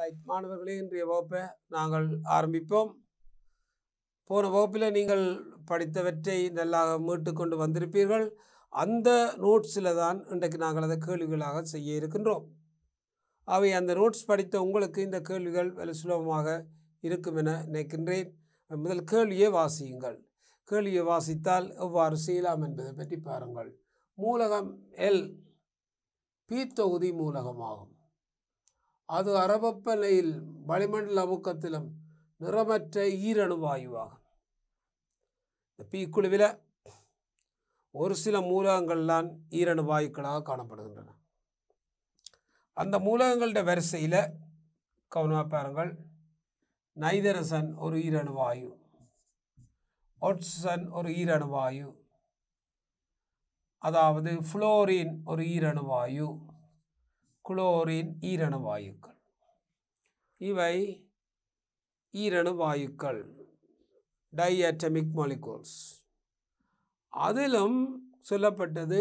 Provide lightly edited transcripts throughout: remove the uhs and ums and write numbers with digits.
Right மாணவர்களே, இன்றைய வகுப்பை நாங்கள் ஆரம்பிப்போம். போன வகுப்பில் நீங்கள் படித்தவற்றை நல்லா மீட்டு கொண்டு வந்திருப்பீர்கள். அந்த நோட்ஸில் தான் இன்றைக்கு நாங்கள் அதை கேள்விகளாக செய்ய இருக்கின்றோம். அவை அந்த நோட்ஸ் படித்த உங்களுக்கு இந்த கேள்விகள் சுலபமாக இருக்கும் என நினைக்கின்றேன். முதல் கேள்வியை வாசியுங்கள். கேள்வியை வாசித்தால் எவ்வாறு செய்யலாம் என்பதை பற்றி பாருங்கள். மூலகம் எல் பி தொகுதி மூலகமாகும். அது அரவப்பலையில் வளிமண்டல அமுக்கத்திலும் நிறமற்ற ஈரணு வாயுவாகும். பி குழுவில் ஒரு சில மூலகங்கள்தான் ஈரணு வாயுக்களாக காணப்படுகின்றன. அந்த மூலகங்களுடைய வரிசையில் கவனமாக பாருங்கள். நைதரசன் ஒரு ஈரணு வாயு, ஆக்சிஜன் ஒரு ஈரணு வாயு, அதாவது புளோரின் ஒரு ஈரணு வாயு, குளோரின் ஈரணு வாயுக்கள். இவை ஈரணு வாயுக்கள், டைஅட்டமிக் மாலிகூல்ஸ். அதிலும் சொல்லப்பட்டது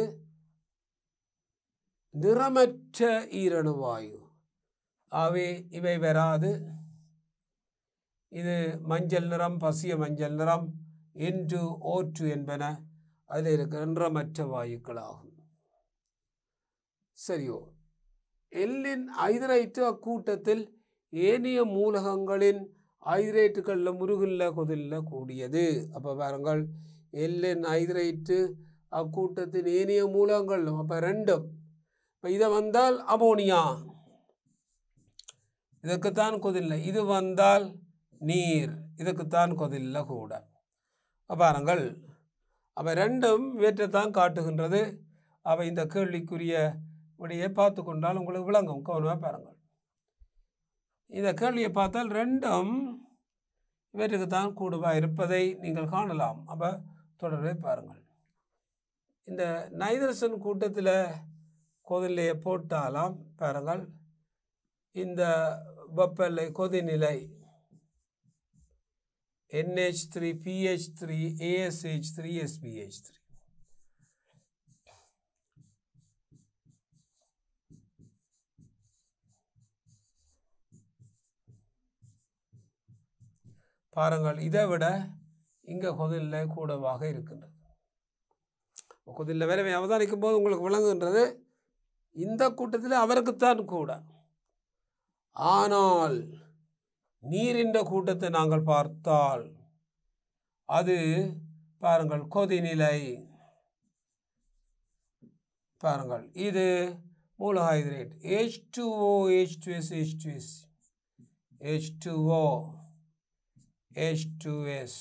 நிறமற்ற ஈரணு வாயு. ஆகவே இவை வராது. இது மஞ்சள் நிறம், பசிய மஞ்சள் நிறம், N2O2 என்பன அதில் இருக்கிற நிறமற்ற வாயுக்களாகும். சரியோ, எல்லின் ஐதரைட்டு அக்கூட்டத்தில் ஏனைய மூலகங்களின் ஐதரைட்டுகளில் முருகில்ல கொதில்ல கூடியது. அப்போ பாருங்கள், எல்லின் ஐதரைட்டு அக்கூட்டத்தின் ஏனைய மூலகங்கள் அப்போ ரெண்டும். இப்போ இதை வந்தால் அமோனியா, இதற்குத்தான் கொதில்லை. இது வந்தால் நீர், இதுக்குத்தான் கொதில்ல கூட. பாருங்கள், அவை ரெண்டும் வேற்றைத்தான் காட்டுகின்றது. அவை இந்த கேள்விக்குரிய விடையை பார்த்து கொண்டால் உங்களுக்கு விளங்கும். கவனமாக பாருங்கள். இந்த கேள்வியை பார்த்தால் ரெண்டும் இவற்றுக்குத்தான் கூடுவாக இருப்பதை நீங்கள் காணலாம். அப்போ தொடர்பை பாருங்கள். இந்த நைதரசன் கூட்டத்தில் கொதிலையை போட்டாலாம். பாருங்கள், இந்த வெப்பநிலை கொதிநிலை NH3 PH3 ASH3 SPH3. பாருங்கள், இதை விட இங்கே கொதிநிலை கூடவாக இருக்கின்றது. கொதிநிலை வேலை அவதானிக்கும் போது உங்களுக்கு விளங்குகின்றது. இந்த கூட்டத்தில் அவருக்குத்தான் கூட. ஆனால் நீரின் கூட்டத்தை நாங்கள் பார்த்தால் அது பாருங்கள் கொதிநிலை. பாருங்கள், இது மூலக hydrate H2O H2S H2S H2O H2S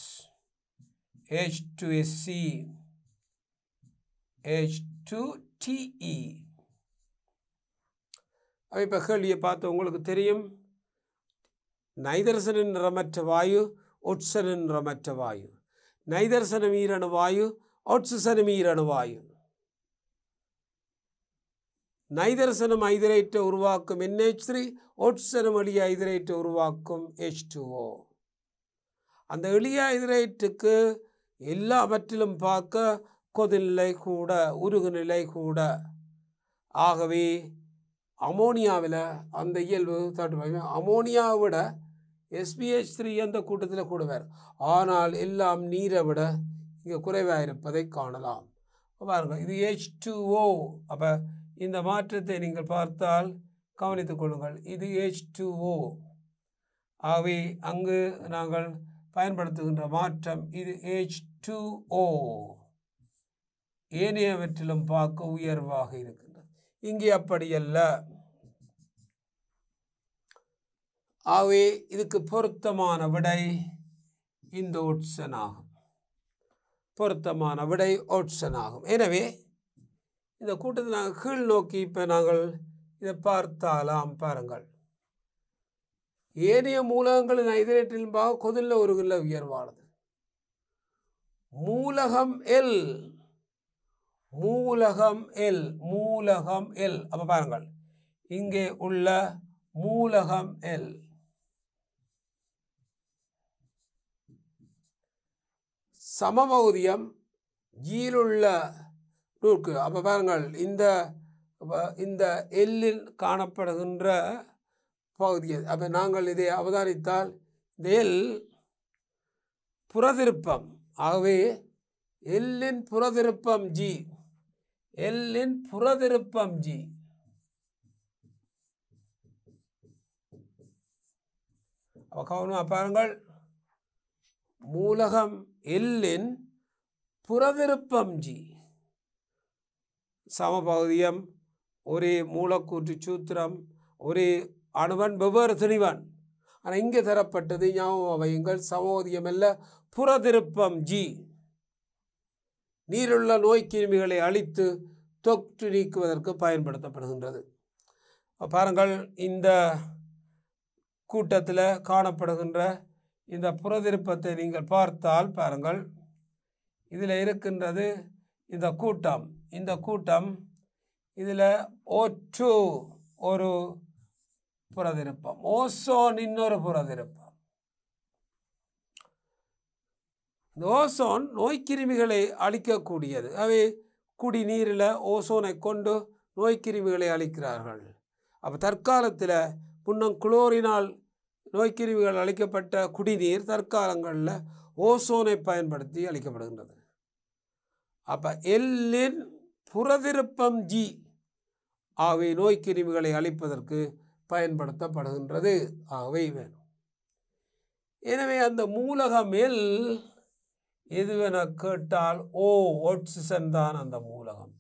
H2SC H2TE. இப்போ கேள்வியை பார்த்து உங்களுக்கு தெரியும். நைதரசனின் நிறமற்ற வாயு, ஆக்சிஜனின் நிறமற்ற வாயு. நைதரசனும் ஈரணு வாயு, ஆக்சிஜனும் ஈரணு வாயு. நைதரசனும் ஐதரைட்டை உருவாக்கும் NH3, ஆக்சிஜனும் எளிய ஐதரைட்டை உருவாக்கும் H2O. அந்த எளிய ஐதரைட்டுக்கு எல்லாவற்றிலும் பார்க்க கொதிநிலை கூட, உருகுநிலை கூட. ஆகவே அமோனியாவில் அந்த இயல்பு தட்டு. அமோனியாவை விட SPH3 அந்த கூட்டத்தில் கூடுவார். ஆனால் எல்லாம் நீரை விட இங்கே குறைவாக இருப்பதை காணலாம். பாருங்கள், இது H2O. அப்போ இந்த மாற்றத்தை நீங்கள் பார்த்தால் கவனித்துக் கொள்ளுங்கள். இது H2O. ஆகவே அங்கு நாங்கள் பயன்படுத்துகின்ற மாற்றம் இது H2O. ஏனையவற்றிலும் பார்க்க உயர்வாக இருக்கின்றது. இங்கே அப்படியல்ல. ஆகவே இதுக்கு பொருத்தமான விடை இந்த ஆக்சிஜன் ஆகும். பொருத்தமான விடை ஆக்சிஜன் ஆகும். எனவே இந்த கூட்டத்தை நாங்கள் கீழ் நோக்கி இப்போ நாங்கள் இதை பார்த்தாலாம். பாருங்கள், ஏனைய மூலகங்களின் ஐதரேட்டிலும் பார்க்க கொதில்ல உருகுல்ல உயர்வானது. மூலகம் எல், மூலகம் எல், மூலகம் எல். அப்போ பாருங்கள், இங்கே உள்ள மூலகம் எல் சமபகுதியம் ஜீலுள்ள நூற்கு. அப்போ பாருங்கள், இந்த எல்லில் காணப்படுகின்ற பகுதி. அப்போ நாங்கள் இதை அவதானித்தால் இந்த எல் புறதிருப்பம். ஆகவே எல்லின் புறதிருப்பம் ஜி, எல்லின் புறதிருப்பம் ஜி. கவனமாக பாருங்கள், மூலகம் எல்லின் புறதிருப்பம் ஜி. சமபகுதியம், ஒரே மூலக்கூற்று சூத்திரம், ஒரே அணுவன், வெவ்வேறு திணிவன். ஆனால் இங்கே தரப்பட்டது ஞாபகம் வையுங்கள், சமபகுதியம் அல்ல, புறதிருப்பம் ஜி. நீருள்ள நோய்க்கிருமிகளை அழித்து தொற்று நீக்குவதற்கு பயன்படுத்தப்படுகின்றது. பாருங்கள், இந்த கூட்டத்தில் காணப்படுகின்ற இந்த புறதிருப்பத்தை நீங்கள் பார்த்தால் பாருங்கள், இதில் இருக்கின்றது இந்த கூட்டம். இந்த கூட்டம் இதில் O2 ஒரு புறதிருப்பம், ஓசோன் இன்னொரு புறதிருப்பம். இந்த ஓசோன் நோய்க்கிருமிகளை அழிக்கக்கூடியது. அவை குடிநீரில் ஓசோனை கொண்டு நோய்க்கிருமிகளை அழிக்கிறார்கள். அப்போ தற்காலத்தில் முன்னம் குளோரினால் நோய்க்கிருமிகள் அழிக்கப்பட்ட குடிநீர் தற்காலங்களில் ஓசோனை பயன்படுத்தி அழிக்கப்படுகின்றது. அப்போ எல்லின் புறதிருப்பம் ஜி ஆகவே நோய்க்கிருமிகளை அழிப்பதற்கு பயன்படுத்தப்படுகின்றது. ஆகவே வேணும். எனவே அந்த மூலகம் எல் எதுவென கேட்டால் ஆக்சிஜன் தான் அந்த மூலகம்.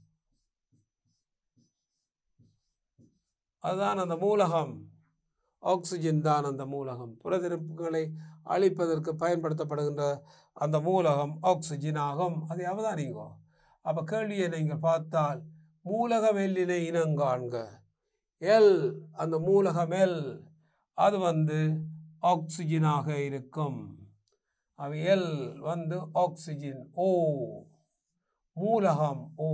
அதுதான் அந்த மூலகம், ஆக்சிஜன் தான் அந்த மூலகம். புறதிருப்புகளை அழிப்பதற்கு பயன்படுத்தப்படுகின்ற அந்த மூலகம் ஆக்சிஜன் ஆகும். அதை அவதானிங்கோ. அப்போ கேள்வியை நீங்கள் பார்த்தால் மூலகம் எல்லினை இனங்காண்க. எல், அந்த மூலகம் எல், அது ஆக்சிஜனாக இருக்கும். அவ எல் ஆக்சிஜன், ஓ மூலகம் ஓ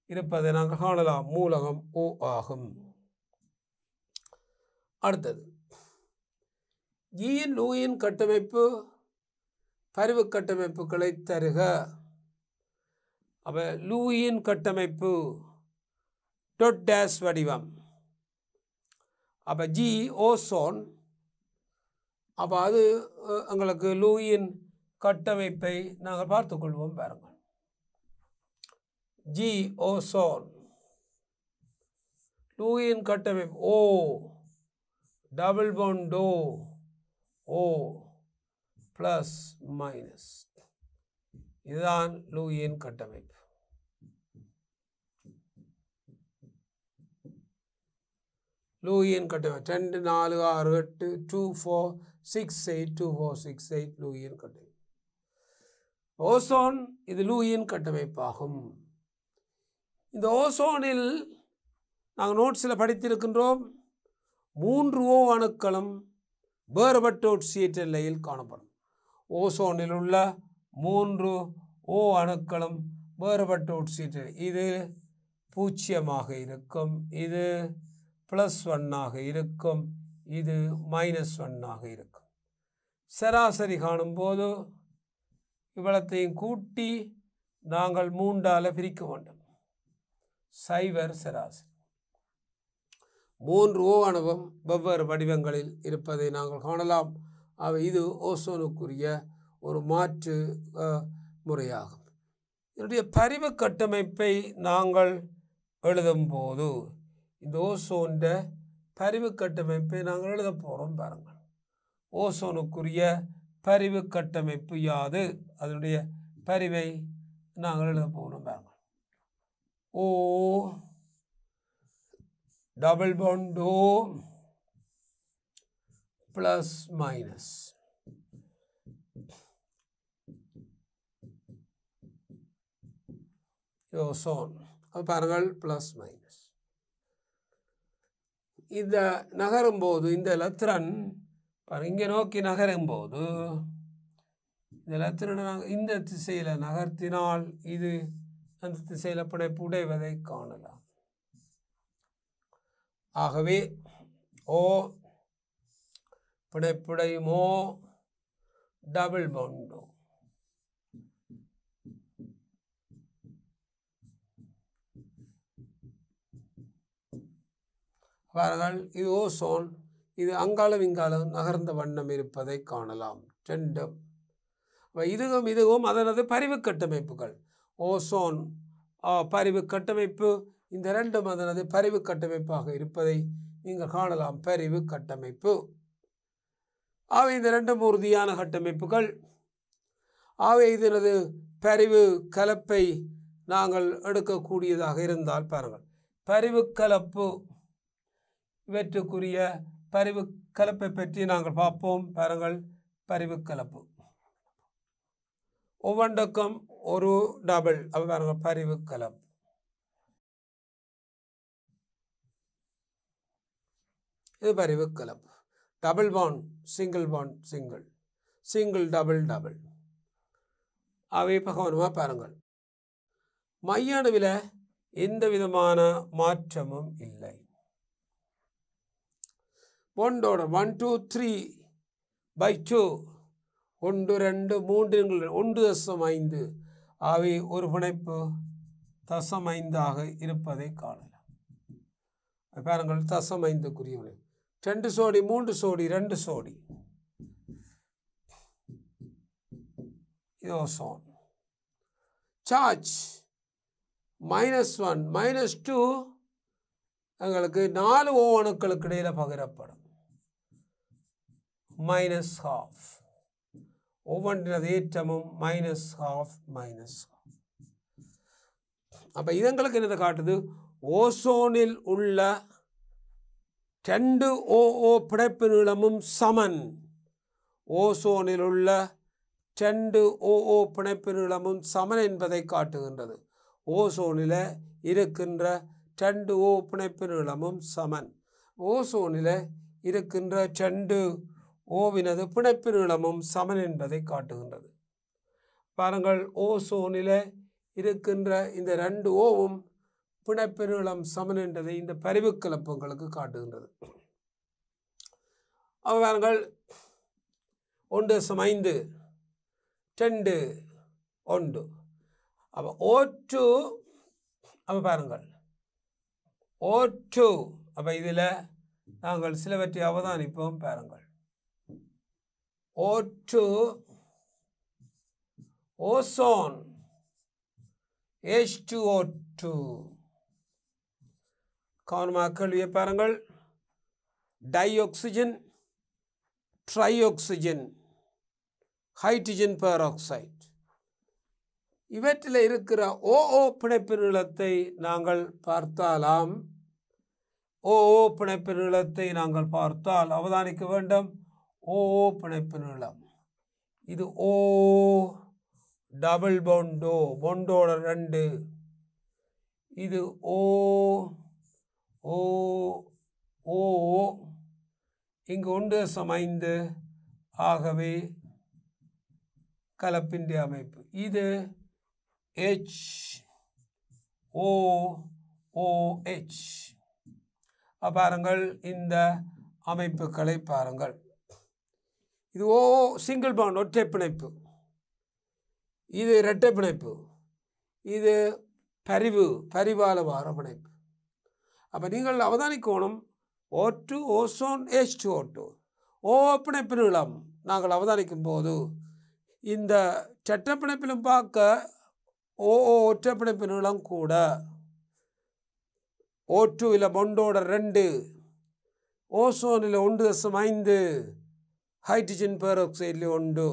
இருப்பதை நாங்கள் காணலாம். மூலகம் ஓ ஆகும். அடுத்தது ஜியின் லூயின் கட்டமைப்பு பரிவு கட்டமைப்புகளை தருக. அப்போ லூயின் கட்டமைப்பு டொட் டேஸ் வடிவம். அப்போ ஜி ஓசோன். அப்போ அது எங்களுக்கு லூயின் கட்டமைப்பை நாங்கள் பார்த்துக்கொள்வோம். பாருங்கள், ஜி ஓசோன், லூயின் கட்டமைப்பு O double bond O plus minus. இதுதான் லூயின் கட்டமைப்பு. லூயின் கட்டமைப்பு 2 4 6 8 2 4 6 8 2 4 6 8 லூயின் கட்டமைப்பு. ஓசோன் இது லூயின் கட்டமைப்பாகும். இந்த ஓசோனில் நாங்கள் நோட்ஸில் படித்திருக்கின்றோம், 3 O அணுக்களும் வேறுபட்ட ஒட்சியேற்ற நிலையில் காணப்படும். ஓசோனில் உள்ள 3 O அணுக்களும் வேறுபட்ட ஒட்சியேற்ற, இது 0 இருக்கும், இது +1 இருக்கும், இது -1 இருக்கும். சராசரி காணும்போது இவ்வளத்தையும் கூட்டி நாங்கள் 3ஆல் பிரிக்க வேண்டும். 0 சராசரி. 3 O அணுவும் வெவ்வேறு வடிவங்களில் இருப்பதை நாங்கள் காணலாம். அவை இது ஓசோனுக்குரிய ஒரு மாற்று முறையாகும். இதனுடைய பரிவு கட்டமைப்பை நாங்கள் எழுதும்போது இந்த ஓசோன் பரிவு கட்டமைப்பை நாங்கள் எழுத போகிறோம். பாருங்கள், ஓசோனுக்குரிய பரிவு கட்டமைப்பு யாது? அதனுடைய பரிவை நாங்கள் எழுத போகிறோம். பாருங்கள், O double bond O plus minus. Ozone பாருங்கள், ப்ளஸ் மைனஸ். இந்த நகரும்போது இந்த எலக்ட்ரான் இங்கே நோக்கி நகரும்போது இந்த எலக்ட்ரானை இந்த திசையில் நகர்த்தினால் இது அந்த திசையில் பிணைப்பு உடைவதை காணலாம். ஆகவே ஓ பிணைப்புடையும் ஓ டபுள் பாண்ட். பாருங்கள், இது ஓசோன், இது அங்காலும் இங்காலும் நகர்ந்த வண்ணம் இருப்பதை காணலாம். ரெண்டும் இதுவும் அதனது பரிவு கட்டமைப்புகள். ஓசோன் பரிவு கட்டமைப்பு, இந்த ரெண்டும் அதனது பரிவு கட்டமைப்பாக இருப்பதை நீங்கள் காணலாம். பரிவு கட்டமைப்பு ஆகவே இந்த ரெண்டும் உறுதியான கட்டமைப்புகள். ஆகவே இதனது பரிவு கலப்பை நாங்கள் எடுக்கக்கூடியதாக இருந்தால் பாருங்கள், பரிவு கலப்பு இவற்றுக்குரிய பரிவு கலப்பை பற்றி நாங்கள் பார்ப்போம். பாருங்கள், பரிவு கலப்பு ஒவ்வொன்றுக்கும் ஒரு டபுள். அப்போ பாருங்கள், பரிவு கலப்பு இது பரிவு கலப்பு. Double bond, single bond, single, single double, double. அவை கவனமாக பாருங்கள். மைய அணுவில் எந்த விதமான மாற்றமும் இல்லை. ஒன்றோட 1 2 3/2 1 2 3 1.5 அவை ஒரு பிணைப்பு 0.5 இருப்பதை காணலாம். பாருங்கள், 0.5 2 சோடி 3 சோடி 2 சோடி. இது ஓசோன். சார்ஜ் -1 -2 எங்களுக்கு 4 O அணுக்களுக்கு இடையில் பகிரப்படும். -12 ஒவ்வொன்றினது ஏற்றமும் -12. அப்போ இது எங்களுக்கு என்னதை காட்டுது? ஓசோனில் உள்ள 2 OO பிணைப்பு நீளமும் சமன். ஓசோனில் உள்ள 2 OO பிணைப்பு நீளமும் சமன் என்பதை காட்டுகின்றது. ஓசோனில் இருக்கின்ற 2 O பிணைப்பு நீளமும் சமன். ஓசோனில் இருக்கின்ற 2 ஓவினது பிணைப்பு நீளமும் சமன் என்பதை காட்டுகின்றது. பாருங்கள், ஓசோனில் இருக்கின்ற இந்த 2 ஓவும் பிணைப்பு நீளம் சமன் என்பதை இந்த பரிவு கலப்புகளுக்கு காட்டுகின்றது. அப்போ பாருங்கள், 1.5 2 1. அப்போ O2 அப்போ பாருங்கள் O2. அப்போ இதில் நாங்கள் சிலவற்றை அவதானிப்போம். பாருங்கள், O2 ஓசோன் H2O2. கவனமாக கேள்வியை பாருங்கள். டைஆக்சிஜன், ட்ரைஆக்சிஜன், ஹைட்ரஜன் பெராக்சைடு இவற்றில் இருக்கிற OO பிணைப்பு நீளத்தை நாங்கள் பார்த்தாலாம். OO பிணைப்பு நீளத்தை நாங்கள் பார்த்தால் அவதானிக்க வேண்டும். OO பிணைப்பு நீளம் இது O டபுள் பாண்டோ, பாண்டோட 2. இது O O O இங்கு 1.5. ஆகவே கலப்பின் அமைப்பு இது HOOH. பாருங்கள், இந்த அமைப்புகளை பாருங்கள். இது O சிங்கிள் பாண்ட் ஒற்றை பிணைப்பு, இது இரட்டை பிணைப்பு, இது பரிவால வார பிணைப்பு. அப்போ நீங்கள் அவதானிக்கணும், O2 ஓசோன் H2O2 O பிணைப்பு நீளம் நாங்கள் அவதானிக்கும் போது இந்த சட்ட பிணைப்பிலும் பார்க்க OO ஒற்றை பிணைப்பு நீளம் கூட. O2ல் பாண்டோட 2, ஓசோனில் 1.5, ஹைட்ரஜன் பெராக்சைடில் 1.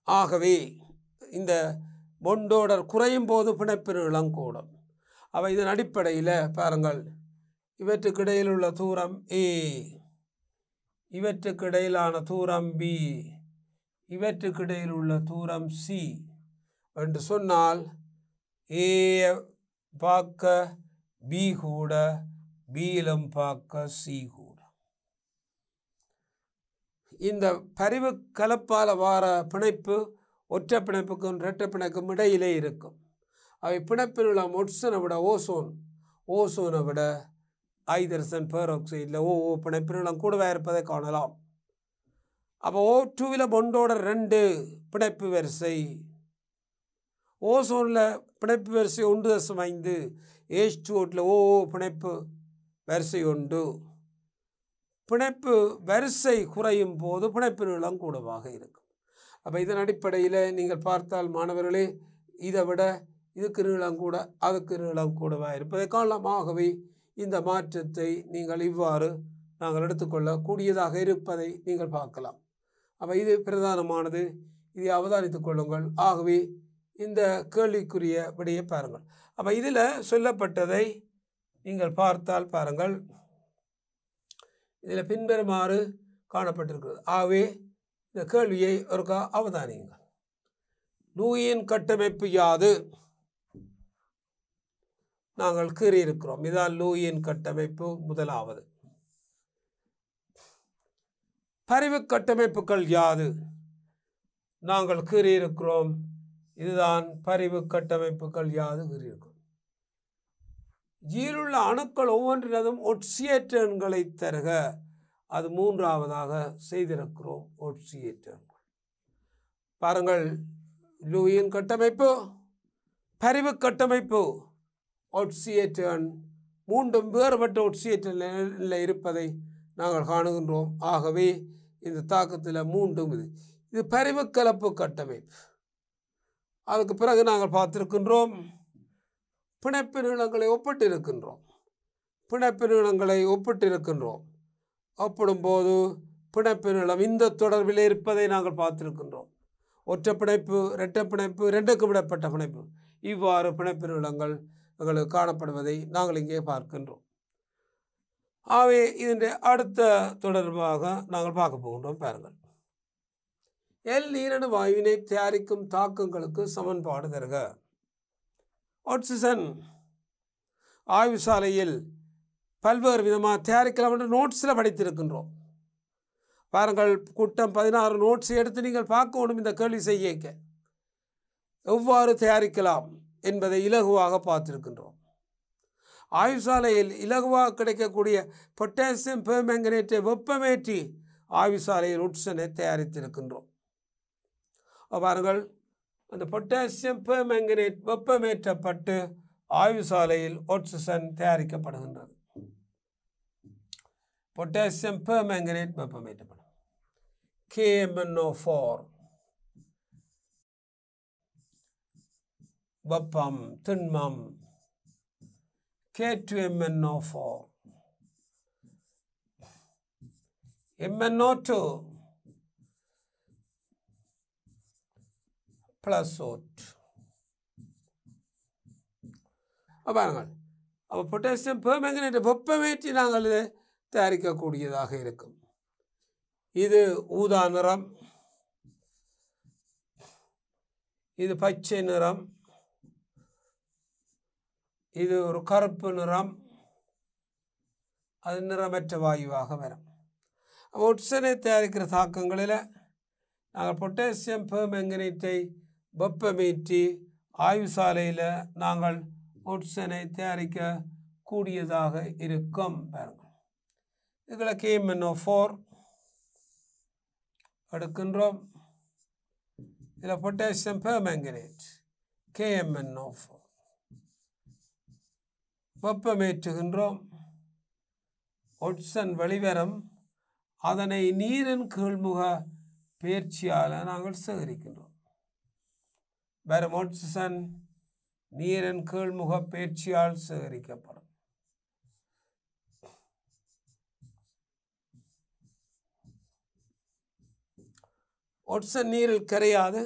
ஆகவே இந்த பாண்டோட குறையும் போது பிணைப்பு நீளம் கூடும். அவை இதன் அடிப்படையில் பாருங்கள், இவற்றுக்கு இடையில் உள்ள தூரம் A, இவற்றுக்கு இடையிலான தூரம் B, இவற்றுக்கு இடையில் உள்ள தூரம் C என்று சொன்னால் A பார்க்க B கூட, Bயிலும் பார்க்க C கூட. இந்த பரிவு கலப்பால் வார பிணைப்பு ஒற்றை பிணைப்புக்கும் இரட்டை பிணைப்புக்கும் இடையிலே இருக்கும். அவை பிணைப்பு நீளம் ஒட்சனை விட ஓசோனை விட ஹைட்ரஜன் பெராக்சைடில் OO பிணைப்பு நீளம் கூடவே இருப்பதை காணலாம். அப்போ O2ல் பாண்டோட 2 பிணைப்பு வரிசை, ஓசோனில் பிணைப்பு வரிசை 1.5, H2O2ல் OO பிணைப்பு வரிசை 1. பிணைப்பு வரிசை குறையும் போது பிணைப்பு நீளம் கூடவாக இருக்கும். அப்போ இதன் அடிப்படையில் நீங்கள் பார்த்தால் மாணவர்களே, இதை விட இதுக்கு நீளம் கூட அதுக்கு நீளம் கூடவாக இருப்பதை காணலாம். ஆகவே இந்த மாற்றத்தை நீங்கள் இவ்வாறு நாங்கள் எடுத்துக்கொள்ளக்கூடியதாக இருப்பதை நீங்கள் பார்க்கலாம். அப்போ இது பிரதானமானது, இதை அவதானித்துக் கொள்ளுங்கள். ஆகவே இந்த கேள்விக்குரிய விடையை பாருங்கள். அப்போ இதில் சொல்லப்பட்டதை நீங்கள் பார்த்தால் பாருங்கள், இதில் பின்வருமாறு காணப்பட்டிருக்கிறது. ஆகவே இந்த கேள்வியை ஒருக்கா அவதானியுங்கள். லூயின் கட்டமைப்பு யாது? நாங்கள் கூறியிருக்கிறோம். இதான் லூயின் கட்டமைப்பு முதலாவது. பரிவு கட்டமைப்புகள் யாது? நாங்கள் கூறியிருக்கிறோம். இதுதான் பரிவு கட்டமைப்புகள் யாது கூறியிருக்கிறோம். ஜீருள்ள அணுக்கள் ஒவ்வொன்றினதும் ஒட்சியேற்ற எண்களை தருக. அது மூன்றாவதாக செய்திருக்கிறோம். ஒட்சியேற்ற எண்கள் பாருங்கள். லூயின் கட்டமைப்பு, பரிவு கட்டமைப்பு, ஒட்சியேற்ற எண் மூன்றும் வேறுபட்ட ஒட்சியேற்ற நிலையில் இருப்பதை நாங்கள் காணுகின்றோம். ஆகவே இந்த தாக்கத்தில் மூன்றும் இது பரிவு கலப்பு கட்டமைப்பு. அதுக்கு பிறகு நாங்கள் பார்த்திருக்கின்றோம், பிணைப்பு நீளங்களை ஒப்பிட்டிருக்கின்றோம். பிணைப்பு நீளங்களை ஒப்பிட்டிருக்கின்றோம். ஒப்பிடும்போது பிணைப்பு நீளம் இந்த தொடர்பில் இருப்பதை நாங்கள் பார்த்திருக்கின்றோம். ஒற்றை பிணைப்பு, இரட்டை பிணைப்பு, இரண்டுக்கு விடப்பட்ட பிணைப்பு, இவ்வாறு பிணைப்பு நீளங்கள் எங்களுக்கு காணப்படுவதை நாங்கள் இங்கே பார்க்கின்றோம். ஆகவே இதன் அடுத்த தொடர்பாக நாங்கள் பார்க்க போகின்றோம். பாருங்கள். எல் நீரணு வாயுவினை தயாரிக்கும் தாக்கங்களுக்கு சமன்பாடு தருக. ஆக்சிஜன் ஆய்வு சாலையில் பல்வேறு விதமாக தயாரிக்கலாம் என்று நோட்ஸில் படித்திருக்கின்றோம். பாருங்கள், கூட்டம் 16 நோட்ஸை எடுத்து நீங்கள் பார்க்கணும். இந்த கேள்வி செய்ய எவ்வாறு தயாரிக்கலாம் என்பதை இலகுவாக பார்த்திருக்கின்றோம். ஆய்வு சாலையில் இலகுவாக கிடைக்கக்கூடிய பொட்டாசியம் பெர்மேங்கனேட்டை வெப்பமேற்றி ஆய்வு சாலையில் ஆக்சிஜனை தயாரித்திருக்கின்றோம். பாருங்கள், அந்த பொட்டாசியம் பெர்மேங்கனேட் வெப்பமேற்றப்பட்டு ஆய்வு சாலையில் ஆக்சிஜன் தயாரிக்கப்படுகின்றது. பொட்டாசியம் பெர்மேங்கனேட் வெப்பமேற்றப்படும். KMnO4 வெப்பம், திண்மம். K2MnO4, MnO2 plus O2. பாருங்கள், அப்போ பொட்டாசியம் பெர்மேங்கனேட் வெப்பமேற்றி நாங்கள் இதை தயாரிக்கக்கூடியதாக இருக்கும். இது ஊதா நிறம், இது பச்சை நிறம், இது ஒரு கருப்பு நிறம், அது நிறமற்ற வாயுவாக வரும். ஆக்சிஜனை தயாரிக்கிற தாக்கங்களில் நாங்கள் பொட்டாசியம் பெர்மேங்கனேட்டை வெப்பமேற்றி ஆய்வு சாலையில் நாங்கள் ஆக்சிஜனை தயாரிக்க கூடியதாக இருக்கும். பாருங்கள், இதில் KMnO4 எடுக்கின்றோம். இதில் பொட்டாசியம் பெர்மேங்கனேட் KMnO4 வெப்பமேற்றுகின்றோம். ஆக்சிஜன் வெளிவரும். அதனை நீரின் கீழ்முக பயிற்சியால் நாங்கள் சேகரிக்கின்றோம். வரும் ஆக்சிஜன் நீரின் கீழ்முக பயிற்சியால் சேகரிக்கப்படும். ஆக்சிஜன் நீரில் கரையாது.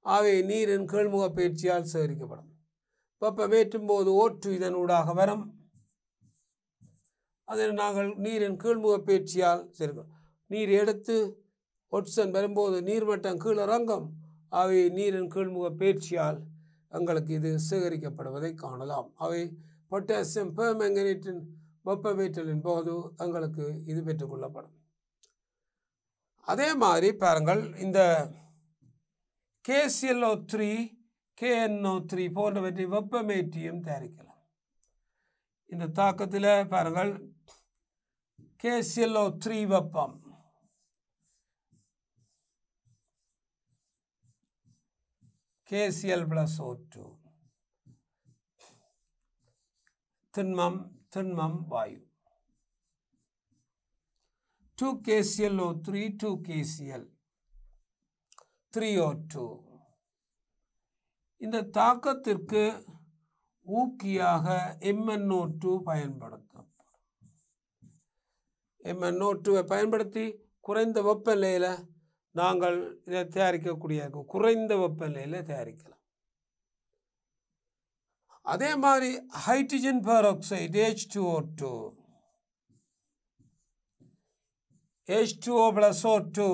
ஆகவே நீரின் கீழ்முக பயிற்சியால் சேகரிக்கப்படும். வெப்பமேற்றும் போது O2 இதன் ஊடாக வரும். அதை நாங்கள் நீரின் கீழ்முக பயிற்சியால் சேர்க்கிறோம். நீர் எடுத்து ஆக்சிஜன் வரும்போது நீர்மட்டம் கீழ் இறங்கும். அவை நீரின் கீழ்முக பயிற்சியால் எங்களுக்கு இது சேகரிக்கப்படுவதை காணலாம். அவை பொட்டாசியம் பெர்மேங்கனேட்டின் வெப்பமேற்றலின் போது எங்களுக்கு இது பெற்றுக்கொள்ளப்படும். அதே மாதிரி பாருங்கள், இந்த KClO3, KNO3 போன்றவற்றை வெப்பமேற்றியும் தயாரிக்கலாம். இந்த தாக்கத்தில் பாருங்கள், KClO3 வெப்பம், KCl + O2 திண்மம் வாயு. 2 KClO3 2 KCl 3O2. இந்த தாக்கத்திற்கு ஊக்கியாக MnO2 பயன்படுத்தப்படும். MnO2 பயன்படுத்தி குறைந்த வெப்பநிலையில் நாங்கள் இதை தயாரிக்கக்கூடிய குறைந்த வெப்பநிலையில் தயாரிக்கலாம். அதே மாதிரி hydrogen peroxide H2O2 H2O + O2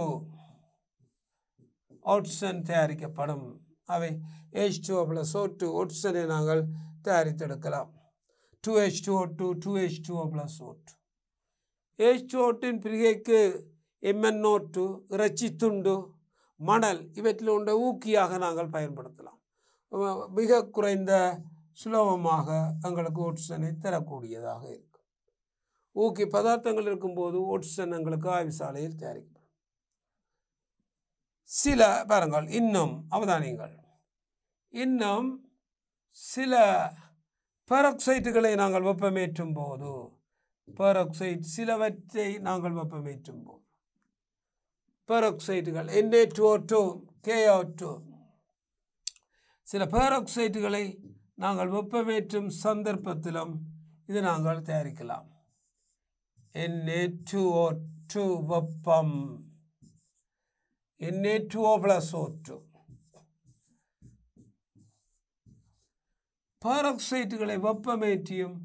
oxygen தயாரிக்கப்படும். அவை H2O + O2 ஆக்சிஜனை நாங்கள் தயாரித்தெடுக்கலாம். 2H2O2 2H2O + O2. H2O2 பிரிகைக்கு MnO2 இறைச்சி துண்டு மணல் இவற்றில் உள்ள ஊக்கியாக நாங்கள் பயன்படுத்தலாம். மிக குறைந்த சுலபமாக எங்களுக்கு ஆக்சிஜனை தரக்கூடியதாக இருக்கும். ஊக்கி பதார்த்தங்கள் இருக்கும்போது ஆக்சிஜன் எங்களுக்கு ஆய்வு சாலையில் தயாரிக்கப்படும். சில பாருங்கள், இன்னும் அவதானியங்கள், இன்னும் சில பெராக்சைட்டுகளை நாங்கள் வெப்பமேற்றும் போது பெராக்சைடு சிலவற்றை நாங்கள் வெப்பமேற்றும் போது பெராக்சைட்டுகள் Na2O2 KO2 சில பெராக்சைட்டுகளை நாங்கள் வெப்பமேற்றும் சந்தர்ப்பத்திலும் இது நாங்கள் தயாரிக்கலாம். Na2O2 வெப்பம் Na2O + O2 பெராக்சைட்டுகளை வெப்பமேற்றியும்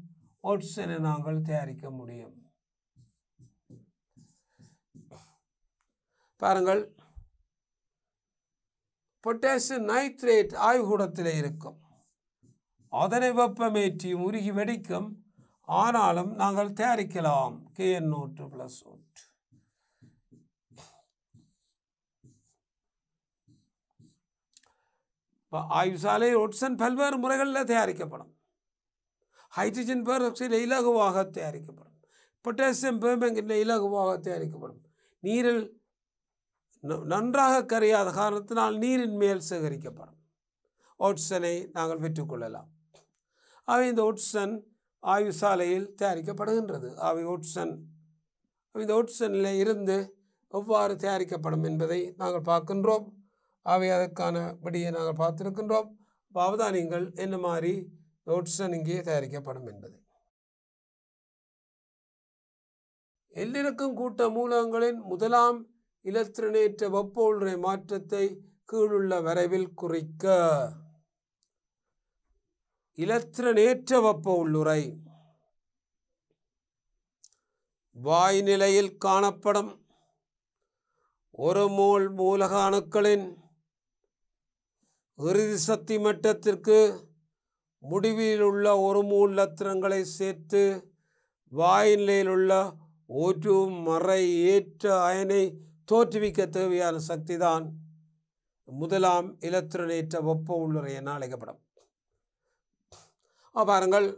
ஆக்சிஜனை நாங்கள் தயாரிக்க முடியும். பாருங்கள், பொட்டாசியம் நைட்ரேட் ஆய்வுகூடத்தில் இருக்கும். அதனை வெப்பமேற்றி உருகி வெடிக்கும். ஆனாலும் நாங்கள் தயாரிக்கலாம் KNO2 + O2. ஆய்வு சாலையில் ஆக்சிஜன் பல்வேறு முறைகளில் தயாரிக்கப்படும். ஹைட்ரஜன் பெராக்சைடு இலகுவாக தயாரிக்கப்படும். பொட்டாசியம் பெர்மங்கனேட் இலகுவாக தயாரிக்கப்படும். நீரில் நன்றாக கரையாத காரணத்தினால் நீரின் மேல் சேகரிக்கப்படும். ஆக்சிஜனை நாங்கள் பெற்றுக்கொள்ளலாம். அவை இந்த ஆக்சிஜன் ஆய்வு சாலையில் தயாரிக்கப்படுகின்றது. அவை இந்த ஆக்சிஜனில் இருந்து எவ்வாறு தயாரிக்கப்படும் என்பதை நாங்கள் பார்க்கின்றோம். அவை அதற்கான விடையை நாங்கள் பார்த்திருக்கின்றோம். அவதானியங்கள் என்ன மாதிரி ஆக்சிஜன் இங்கே தயாரிக்கப்படும் என்பது. எல்லிறக்கும் கூட்ட மூலகங்களின் முதலாம் இலத்திரனேற்ற வெப்ப உள்ளுறை மாற்றத்தை கீழுள்ள வரைவில் குறிக்க. இலத்திரனேற்ற வெப்ப உள்ளுறை வாயு நிலையில் காணப்படும் 1 மோல் மூலக அணுக்களின் இறுதி சக்தி மட்டத்திற்கு முடிவில் உள்ள 1 மோல் இலத்திரன்களை சேர்த்து வாயு நிலையில் உள்ள ஒரு மறை ஏற்ற அயனை தோற்றுவிக்க தேவையான சக்தி தான் முதலாம் இலத்திரனேற்ற வெப்ப உள்ளுறை என அழைக்கப்படும். பாருங்கள்,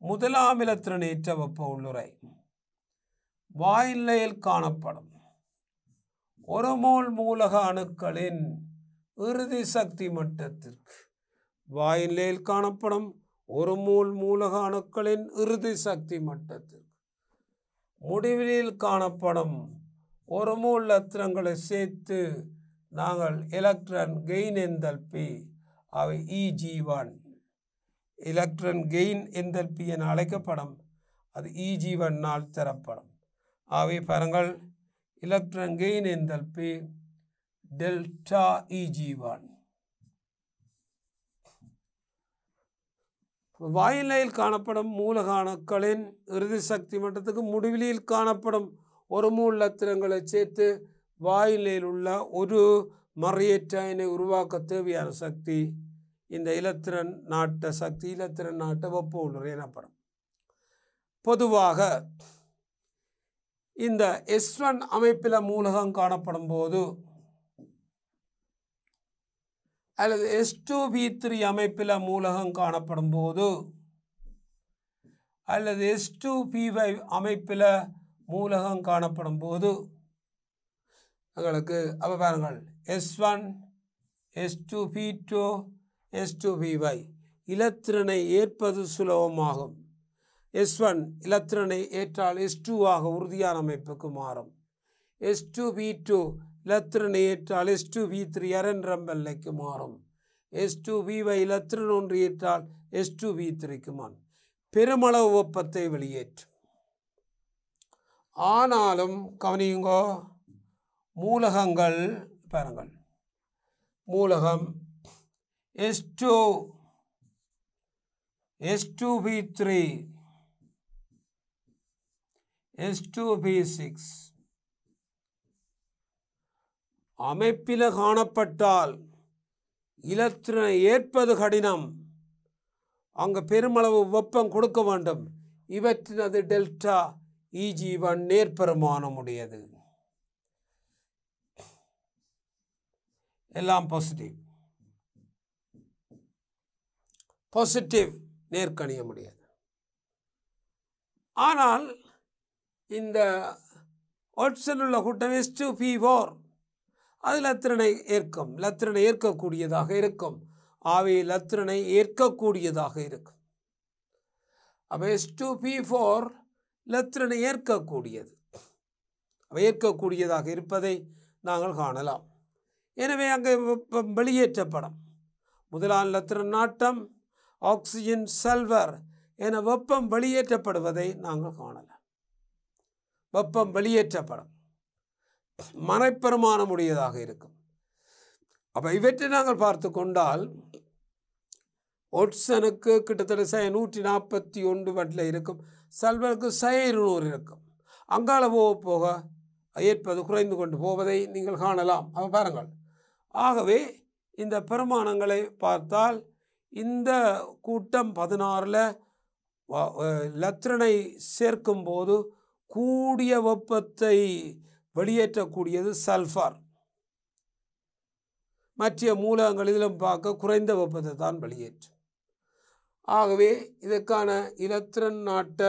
முதலாம் இலத்திரனேற்ற வெப்ப உள்ளுறை வாயு நிலையில் காணப்படும் 1 மோல் மூலக அணுக்களின் இறுதி சக்தி மட்டத்திற்கு வாயு நிலையில் காணப்படும் 1 மோல் மூலக அணுக்களின் இறுதி சக்தி மட்டத்திற்கு முடிவில் காணப்படும் 1 மோல் இலத்திரன்களை சேர்த்து நாங்கள் எலக்ட்ரான் கெயின் என்தால்பி அவை Eg1 எலக்ட்ரான் கெயின் என்தால்பி என அழைக்கப்படும். அது Eg1 தரப்படும். அவை பாருங்கள், electron gain enthalpy delta Eg1. வாயு நிலையில் காணப்படும் மூலக அணுக்களின் இறுதி சக்தி மட்டத்துக்கு முடிவில் காணப்படும் 1 மோல் இலத்திரன்களை சேர்த்து வாயு நிலையில் உள்ள ஒரு மறையற்ற அயனை உருவாக்க தேவையான சக்தி இந்த இலத்திரன் நாட்ட சக்தி, இலத்திரன் நாட்ட வெப்ப உள்ளுறை எனப்படும். பொதுவாக இந்த S1 அமைப்பில் மூலகம் காணப்படும் போது அல்லது S2P3 அமைப்பில் மூலகம் காணப்படும் போது அல்லது S2P5 அமைப்பில் மூலகம் காணப்படும் போது எங்களுக்கு பாருங்கள், S1 S2P2 S2P5 இலத்திரனை ஏற்பது சுலபமாகும். S1 இலத்திரனை ஏற்றால் S2 ஆக உறுதியான அமைப்புக்கு மாறும். H2B2 லத்திரனை ஏற்றால் H2B3 அரன்றம்பல்லைக்கு மாறும். H2By லத்திரன் ஒன்று ஏற்றால் H2B3க்கு மாறும். பெருமளவு வெப்பத்தை வெளியேற்றும். ஆனாலும் கவனியுங்கோ, மூலகங்கள் பாருங்கள், மூலகம் H2B3 H2B6 அமைப்பில் காணப்பட்டால் இலத்திரனை ஏற்பது கடினம். அங்கு பெருமளவு வெப்பம் கொடுக்க வேண்டும். இவற்றினது டெல்டா Eg1 நேர்பெருமானம் உடையது. எல்லாம் பாசிட்டிவ் நேர்கணிய முடியாது. ஆனால் இந்த ஒட்சன் உள்ள கூட்டம் H2P4 அது லத்திரனை ஏற்கும், லத்திரனை ஏற்கக்கூடியதாக இருக்கும். ஆகவே லத்திரனை ஏற்கக்கூடியதாக இருக்கும். அப்போ H2P4 லத்திரனை ஏற்கக்கூடியது, ஏற்கக்கூடியதாக இருப்பதை நாங்கள் காணலாம். எனவே அங்கே வெப்பம் வெளியேற்றப்படும். முதலாம் லத்திரன் நாட்டம், ஆக்சிஜன், சல்வர் என வெப்பம் வெளியேற்றப்படுவதை நாங்கள் காணலாம். வெப்பம் வெளியேற்றப்படும், மறைப்பெருமானம் உடையதாக இருக்கும். அப்போ இவற்றை நாங்கள் பார்த்து கொண்டால் ஒட்சனுக்கு கிட்டத்தட்ட 141 வட்டில் இருக்கும், சல்வருக்கு 200 இருக்கும். அங்கால போக போக ஏற்பது குறைந்து கொண்டு போவதை நீங்கள் காணலாம். அப்போ பாருங்கள், ஆகவே இந்த பெருமானங்களை பார்த்தால் இந்த கூட்டம் 16 லத்திரனை சேர்க்கும் போது கூடிய வெப்பத்தை வெளியேற்றக்கூடியது சல்ஃபர். மற்ற மூலகங்களிலும் பார்க்க குறைந்த வெப்பத்தை தான் வெளியேற்றும். ஆகவே இதற்கான இலத்திரன் நாட்ட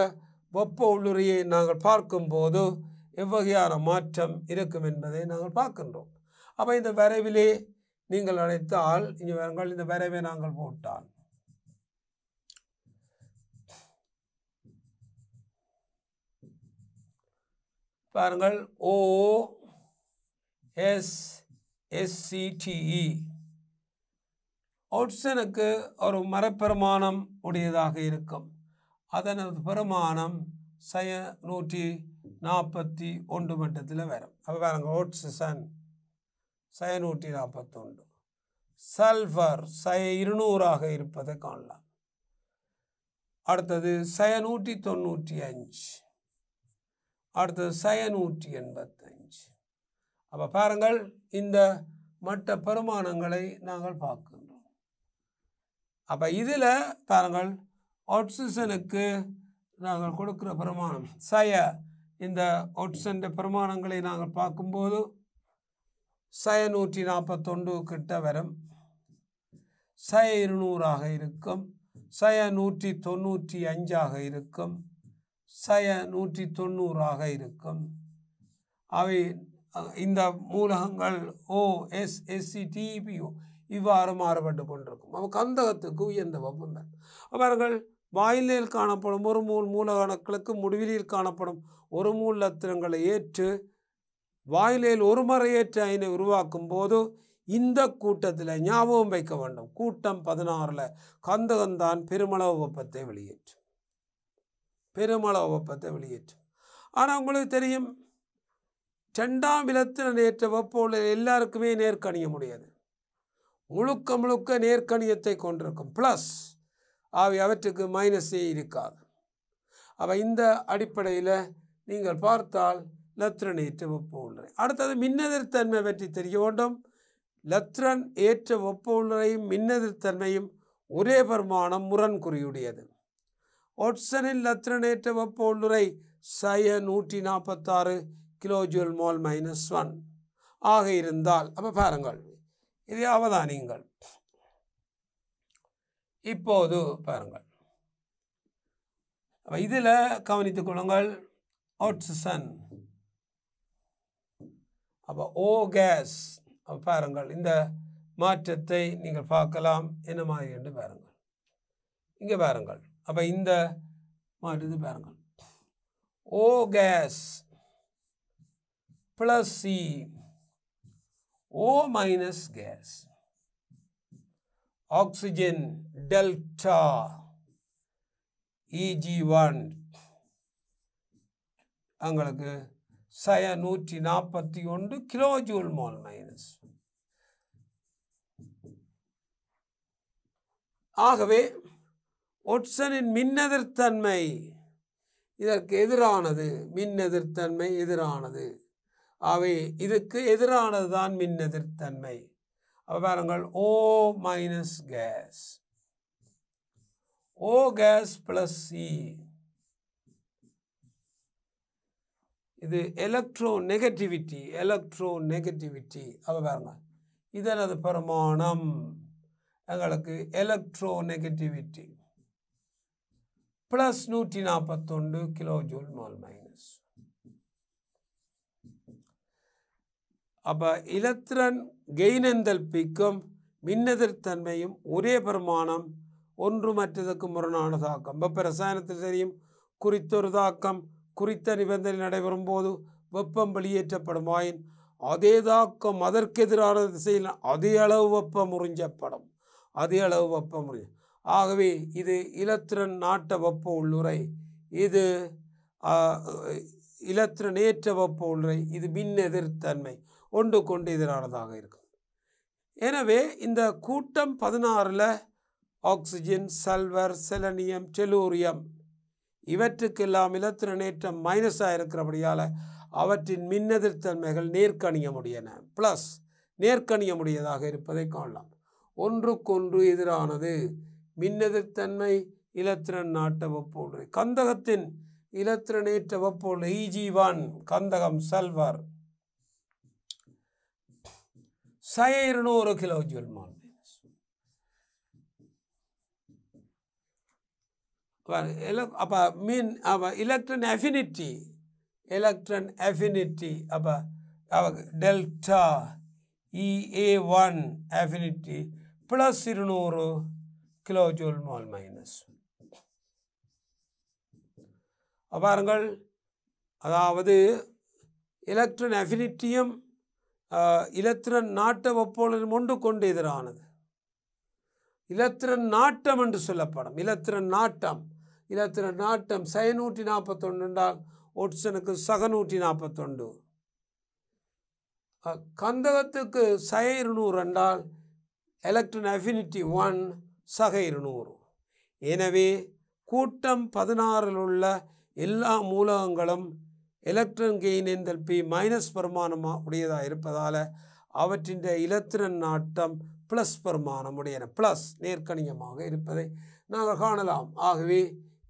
வெப்ப உள்ளுறையை நாங்கள் பார்க்கும்போது எவ்வகையான மாற்றம் இருக்கும் என்பதை நாங்கள் பார்க்கின்றோம். அப்போ இந்த வரைவிலே நீங்கள் அழைத்தால் இங்கே வாருங்கள், இந்த வரைவை நாங்கள் போட்டால் பாருங்கள், OSSCTE ஒட்சனுக்கு ஒரு மரப்பெருமானம் உடையதாக இருக்கும். அதனது பெருமானம் 141 மட்டத்தில் வரும். அப்போ பாருங்கள், ஒட்சன் 141, சல்ஃபர் 200 இருப்பதை காணலாம். அடுத்தது 195, அடுத்தது 185. அப்போ பாருங்கள், இந்த மற்ற பெருமானங்களை நாங்கள் பார்க்கின்றோம். அப்போ இதில் பாருங்கள், ஆக்சிஜனுக்கு நாங்கள் கொடுக்குற பெருமானம் இந்த ஆக்சிஜன் பெருமானங்களை நாங்கள் பார்க்கும்போது 141 கிட்ட வரும், 200 இருக்கும், 195 இருக்கும், 190 இருக்கும். அவை இந்த மூலகங்கள் OSSCTEPO இவ்வாறு மாறுபட்டு கொண்டிருக்கும். அப்போ கந்தகத்துக்கு உயர்ந்த வெப்பம் தான். அவர்கள் வாயிலில் காணப்படும் 1 மூல் மூலகணக்களுக்கு முடிவிலில் காணப்படும் 1 மூல் லத்திரங்களை ஏற்று வாயிலில் ஒரு முறை ஏற்ற அயனை உருவாக்கும் போது இந்த கூட்டத்தில் ஞாபகம் வைக்க வேண்டும், கூட்டம் 16 கந்தகம்தான் பெருமளவு வெப்பத்தை வெளியேற்றும், பெருமளவு வெப்பத்தை வெளியேற்றும். ஆனால் உங்களுக்கு தெரியும், 2ஆம் இலத்திரன் ஏற்ற வெப்ப எல்லாருக்குமே நேர்கணிய முடியாது. முழுக்க முழுக்க நேர்கணியத்தை கொண்டிருக்கும், ப்ளஸ் அவற்றுக்கு மைனஸே இருக்காது. அப்போ இந்த அடிப்படையில் நீங்கள் பார்த்தால் லத்திரன் ஏற்ற வெப்ப உள்ளறை. அடுத்தது மின்னெதிர்த்தன்மை பற்றி தெரிய வேண்டும். லத்திரன் ஏற்ற வெப்ப உள்ளறையும் மின்னெதிர்த்தன்மையும் ஒரே பெருமானம் முரண்குறியுடையது. ஒட்சனில் லத்திரன் ஏற்ற வெப்ப உள்ளறை 146 கிலோஜூல் மோல் -1 ஆக இருந்தால், அப்போ பாருங்கள், இதை அவதானியுங்கள். இப்போது பாருங்கள், அப்போ இதில் கவனித்துக் கொள்ளுங்கள், ஆக்சிஜன், அப்போ O கேஸ். அப்போ பாருங்கள், இந்த மாற்றத்தை நீங்கள் பார்க்கலாம், என்ன மாதிரி என்று பாருங்கள். இங்கே பாருங்கள், அப்போ இந்த மாற்றத்தை பாருங்கள், O gas plus C, O minus gas, oxygen delta Eg1 உங்களுக்கு 141 கிலோஜூல் மோல் மைனஸ். ஆகவே ஒட்சனின் மின்னெதிர்த்தன்மை இதற்கு எதிரானது, மின்னெதிர்த்தன்மை எதிரானது. அவை இதுக்கு எதிரானது தான் மின்னெதிர்த்தன்மை. பாருங்கள், O minus gas, O gas plus C, இது எலக்ட்ரோ நெகட்டிவிட்டி. பாருங்க, இதனது பிரமாணம் எங்களுக்கு electronegativity plus 141 kilojoule mole minus. அப்போ எலக்ட்ரான் கெயின் என்தால்பிக்கும் மின்னெதிர்த்தன்மையும் ஒரே பிரமாணம், ஒன்று மற்றதுக்கு முரணான தாக்கம். வெப்ப ரசாயனத்தில் தெரியும், குறித்தொரு தாக்கம் குறித்த நிபந்தனை நடைபெறும் போது வெப்பம் வெளியேற்றப்படும் ஆயின் அதே தாக்கம் அதற்கு எதிரான திசையில் அதே அளவு வெப்பம் உறிஞ்சப்படும். ஆகவே இது இலத்திரன் நாட்ட வெப்ப உள்ளுறை, இது இலத்திரனேற்ற வெப்ப உள்ளுறை, இது மின்னெதிர்த்தன்மை ஒன்று கொண்டு எதிரானதாக இருக்கும். எனவே இந்த கூட்டம் 16ல் ஆக்சிஜன், சல்வர், செலனியம், டெலூரியம் இவற்றுக்கெல்லாம் இலத்திரனேற்றம் மைனஸாக இருக்கிறபடியால் அவற்றின் மின்னெதிர்த்தன்மைகள் நேர்கணிய முடியன, ப்ளஸ் நேர்கணிய முடியதாக இருப்பதை காணலாம். ஒன்றுக்கொன்று எதிரானது மின்னெதிர்த்தன்மை இலத்திரன் நாட்ட வெப்ப உள்ளுறை. கந்தகத்தின் இலத்திரனேற்ற வெப்ப உள்ளுறை Eg1, கந்தகம் சல்வர் 200 கிலோஜூல் மோல் மைனஸ். அப்போ எலக்ட்ரான் அஃபினிட்டி அப்போ delta EA1 affinity plus 200 kilojoule mole minus. பாருங்கள், அதாவது எலக்ட்ரான் அஃபினிட்டியும் இலத்திரன் நாட்ட வெப்போலும் ஒன்று கொண்டு எதிரானது. இலத்திரன் நாட்டம் என்று சொல்லப்படும். இலத்திரன் நாட்டம் 141 என்றால் ஒட்சனுக்கு 141, கந்தகத்துக்கு 200 என்றால் எலக்ட்ரான் அஃபினிட்டி 1 200. எனவே கூட்டம் 16ல் உள்ள எல்லா மூலகங்களும் எலக்ட்ரான் கெயின் என்தால்பி மைனஸ் பிரமாணமாக உடையதாக இருப்பதால் அவற்றின் இலத்திரன் நாட்டம் ப்ளஸ் பிரமாணம் உடையன, ப்ளஸ் நேர்கணியமாக இருப்பதை நாங்கள் காணலாம். ஆகவே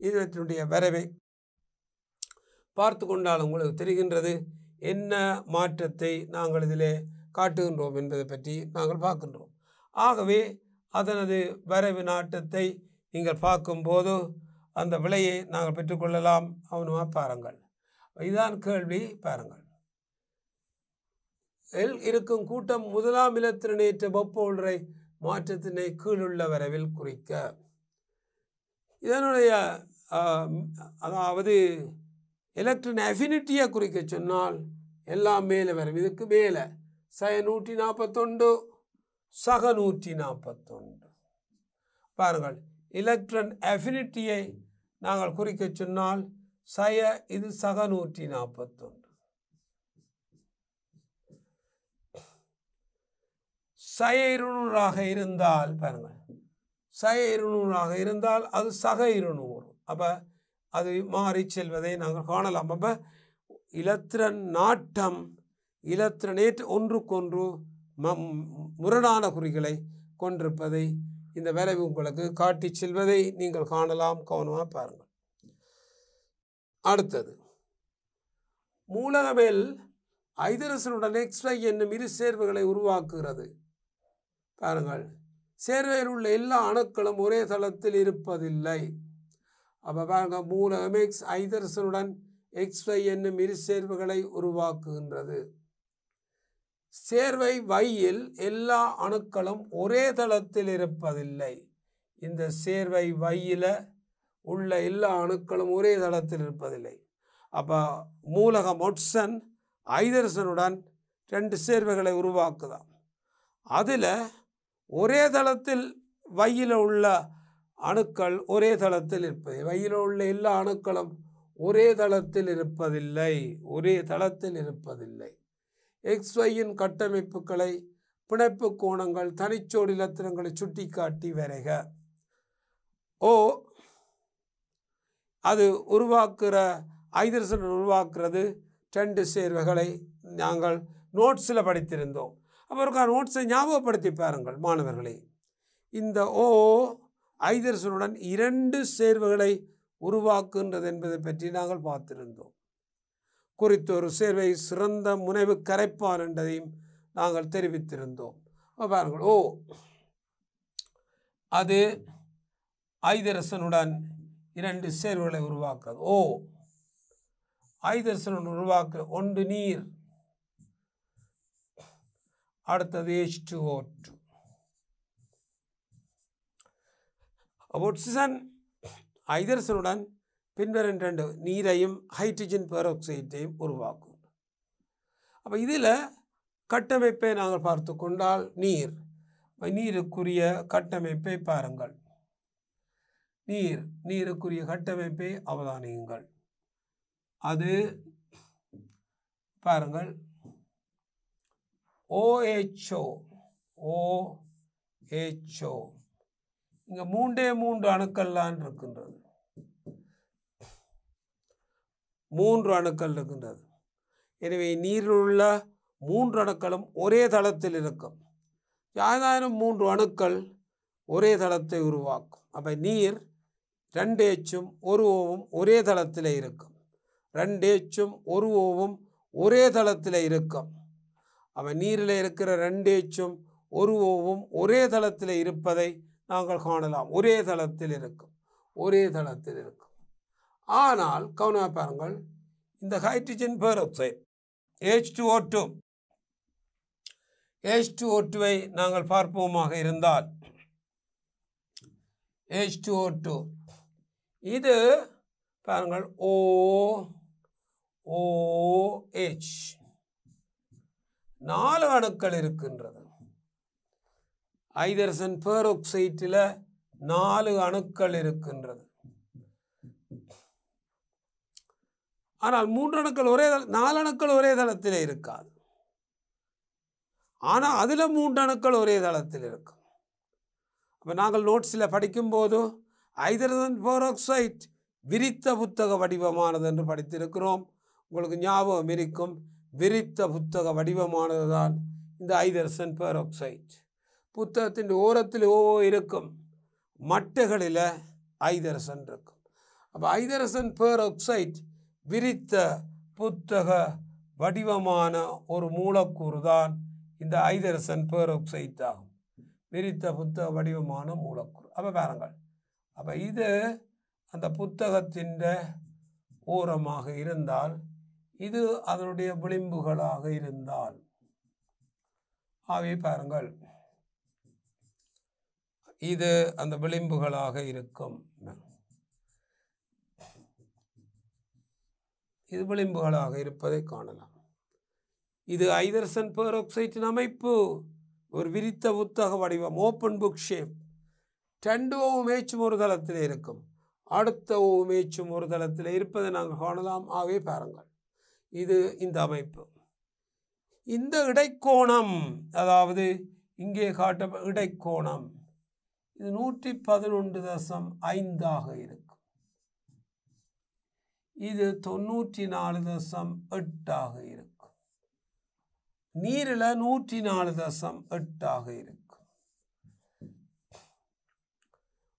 இதனுடைய வரைவை பார்த்து கொண்டால் உங்களுக்கு தெரிகின்றது என்ன மாற்றத்தை நாங்கள் இதிலே காட்டுகின்றோம் என்பதை பற்றி நாங்கள் பார்க்கின்றோம். ஆகவே அதனது வரைவு நாட்டத்தை நீங்கள் பார்க்கும்போது அந்த விலையை நாங்கள் பெற்றுக்கொள்ளலாம். அவனுமா பாருங்கள், இதுதான் கேள்வி. பாருங்கள், இருக்கும் கூட்டம் முதலாம் இலத்திரனேற்ற வெப்ப உள்ளுறை மாற்றத்தினை கீழுள்ள வரைவில் குறிக்க. இதனுடைய அதாவது எலக்ட்ரான் அஃபினிட்டியை குறிக்க சொன்னால் எல்லாம் மேலே வரும். இதுக்கு மேலே 141 141. பாருங்கள், எலக்ட்ரான் அஃபினிட்டியை நாங்கள் குறிக்க சொன்னால் இது 141. 200 இருந்தால் பாருங்கள், 200 இருந்தால் அது 200. அப்போ அது மாறி செல்வதை நாங்கள் காணலாம். அப்போ இலத்திரன் நாட்டம் இலத்திரனேற்ற ஒன்றுக்கொன்று முரணான குறிகளை கொண்டிருப்பதை இந்த வரைவு உங்களுக்கு காட்டி செல்வதை நீங்கள் காணலாம். கவனமாக பாருங்கள். அடுத்தது, மூலகமேல் ஐதரசனுடன் XY என்னும் இரு சேர்வுகளை உருவாக்குகிறது. பாருங்கள், சேர்வையில் உள்ள எல்லா அணுக்களும் ஒரே தளத்தில் இருப்பதில்லை. அப்போ பாருங்கள், மூலகம் X ஐதரசனுடன் XY என்னும் இரு சேர்வுகளை உருவாக்குகின்றது. சேர்வை Yயில் எல்லா அணுக்களும் ஒரே தளத்தில் இருப்பதில்லை. இந்த சேர்வை Yயில் உள்ள எல்லா அணுக்களும் ஒரே தளத்தில் இருப்பதில்லை. அப்போ மூலகம் ஒட்சன் ஐதரசனுடன் 2 சேர்வைகளை உருவாக்குதாம். அதில் ஒரே தளத்தில் வையில் உள்ள அணுக்கள் ஒரே தளத்தில் இருப்பது, வையில் உள்ள எல்லா அணுக்களும் ஒரே தளத்தில் இருப்பதில்லை. XYயின் கட்டமைப்புகளை, பிணைப்பு கோணங்கள், தனிச்சோடி இலத்திரங்களை சுட்டி காட்டி வரைக. ஓ அது உருவாக்குற ஐதரசன் உருவாக்குறது 2 சேர்வைகளை நாங்கள் நோட்ஸில் படித்திருந்தோம். அவருக்கான நோட்ஸை ஞாபகப்படுத்தி பாருங்கள் மாணவர்களே. இந்த ஓ ஐதரசனுடன் 2 சேர்வைகளை உருவாக்குகின்றது என்பதை பற்றி நாங்கள் பார்த்திருந்தோம். குறித்த ஒரு சேர்வை சிறந்த முனைவு கரைப்பான் என்பதையும் நாங்கள் தெரிவித்திருந்தோம். பாருங்கள், ஓ அது ஐதரசனுடன் 2 சேர்வைகளை உருவாக்குறது. ஓ ஐதரசனுடன் உருவாக்க ஒன்று நீர், அடுத்தது H2O2. ஒட்சிஜன் ஐதரசனுடன் பின்வரும் 2 நீரையும் ஹைட்ரஜன் பெராக்சைடையும் உருவாக்கும். அப்போ இதில் கட்டமைப்பை நாங்கள் பார்த்து கொண்டால் நீருக்குரிய கட்டமைப்பை பாருங்கள். நீருக்குரிய கட்டமைப்பை அவதானியுங்கள். அது பாருங்கள், OHO இங்கே 3 அணுக்கள்லாம் இருக்கின்றது. 3 அணுக்கள் இருக்கின்றது. எனவே நீரில் உள்ள 3 அணுக்களும் ஒரே தளத்தில் இருக்கும். யாதானும் 3 அணுக்கள் ஒரே தளத்தை உருவாக்கும். அப்போ நீர் 2Hம் 1Oவும் ஒரே தளத்தில் இருக்கும். 2Hம் 1Oவும் ஒரே தளத்தில் இருக்கும். அப்போ நீரில் இருக்கிற 2Hம் 1Oவும் ஒரே தளத்தில் இருப்பதை நாங்கள் காணலாம். ஒரே தளத்தில் இருக்கும். ஆனால் கவனமாக பாருங்கள், இந்த ஹைட்ரஜன் பெராக்சைடு H2O2வை நாங்கள் பார்ப்போமாக இருந்தால், H2O2 இது பாருங்கள் OH 4 அணுக்கள் இருக்கின்றது. ஐதரசன் பெராக்சைட்டில் 4 அணுக்கள் இருக்கின்றது. ஆனால் 4 அணுக்கள் ஒரே தளத்தில் இருக்காது. ஆனால் அதில் 3 அணுக்கள் ஒரே தளத்தில் இருக்கும். அப்போ நாங்கள் நோட்ஸில் படிக்கும்போது ஐதரசன் பெராக்சைட் விரித்த புத்தக வடிவமானது என்று படித்திருக்கிறோம். உங்களுக்கு ஞாபகம் இருக்கும், விரித்த புத்தக வடிவமானது தான் இந்த ஐதரசன் பெராக்சைட். புத்தகத்தின் ஓரத்தில் இருக்கும், மட்டைகளில் ஐதரசன் இருக்கும். அப்போ ஐதரசன் பெராக்சைட் விரித்த புத்தக வடிவமான ஒரு மூலக்கூறு தான் இந்த ஐதரசன் பெராக்சைட் ஆகும். விரித்த புத்தக வடிவமான மூலக்கூறு. அப்போ பாருங்கள், அப்போ இது அந்த புத்தகத்தின் ஓரமாக இருந்தால், இது அதனுடைய விளிம்புகளாக இருந்தால், ஆகவே பாருங்கள், இது அந்த விளிம்புகளாக இருக்கும். இது விளிம்புகளாக இருப்பதை காணலாம். இது ஐதரசன் பெராக்சைட்டின் அமைப்பு. ஒரு விரித்த புத்தக வடிவம், ஓப்பன் புக் ஷேப். 2 OH ஒரு தளத்தில் இருக்கும், அடுத்த OH ஒரு தளத்தில் இருப்பதை நாங்கள் காணலாம். ஆகவே பாருங்கள், இது இந்த அமைப்பு. இந்த இடைக்கோணம், அதாவது இங்கே காட்ட இடைக்கோணம், இது 111.5 இருக்கும். இது 94.8 இருக்கும். நீரில் 104.8 இருக்கும்.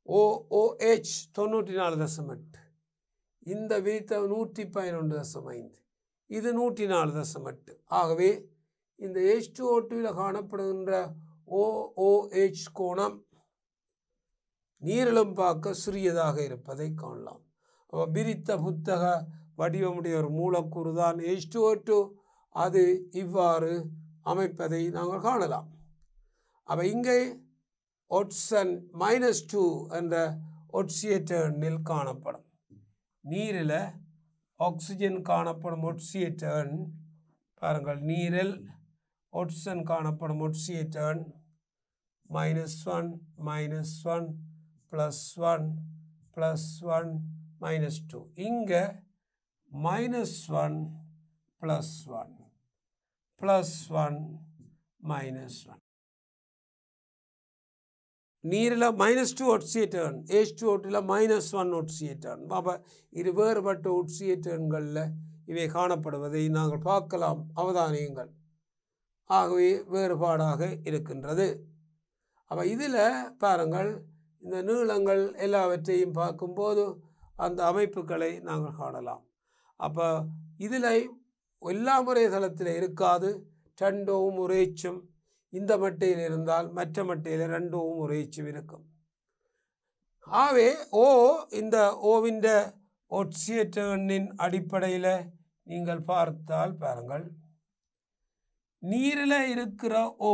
OH 94.8. இந்த விரித்த 111.5, இது 104.8. ஆகவே இந்த H2O2வில் காணப்படுகின்ற OH கோணம் நீரிலும் பார்க்க சிறியதாக இருப்பதை காணலாம். விரித்த புத்தக வடிவமுடைய ஒரு மூலக்கூறு தான் H2O2. அது இவ்வாறு அமைப்பதை நாங்கள் காணலாம். அப்போ இங்கே ஒட்சன் -2 என்ற ஒட்சியேட்டர்னில் காணப்படும். நீரில் ஆக்சிஜன் காணப்படும் ஒட்சியேட்டர்ன் பாருங்கள் நீரில் ஒட்சன் காணப்படும் ஒட்சியேட்டர்ன் -1 -1 +1 +1 -2 இங்கே -1 +1 +1 -1 நீரில் -2 ஒட்சியேட்டர்ன் H2O2ல -1 ஒட்சியேட்டர்ன். அப்போ இது வேறுபட்ட ஒட்சியேட்டர்ன்களில் இவை காணப்படுவதை நாங்கள் பார்க்கலாம், அவதானியங்கள். ஆகவே வேறுபாடாக இருக்கின்றது. அப்போ இதில் பாருங்கள், இந்த நீளங்கள் எல்லாவற்றையும் பார்க்கும்போது அந்த அமைப்புகளை நாங்கள் காணலாம். அப்போ இதில் எல்லா முறை தளத்தில் இருக்காது, ரெண்டும் ஒரேச்சும். இந்த மட்டையில் இருந்தால் மற்ற மட்டையில் ரெண்டும் ஒரேச்சும் இருக்கும். ஆகவே ஓ இந்த ஓவின் ஒட்சியேட்டர்னின் அடிப்படையில் நீங்கள் பார்த்தால் பாருங்கள், நீரில் இருக்கிற ஓ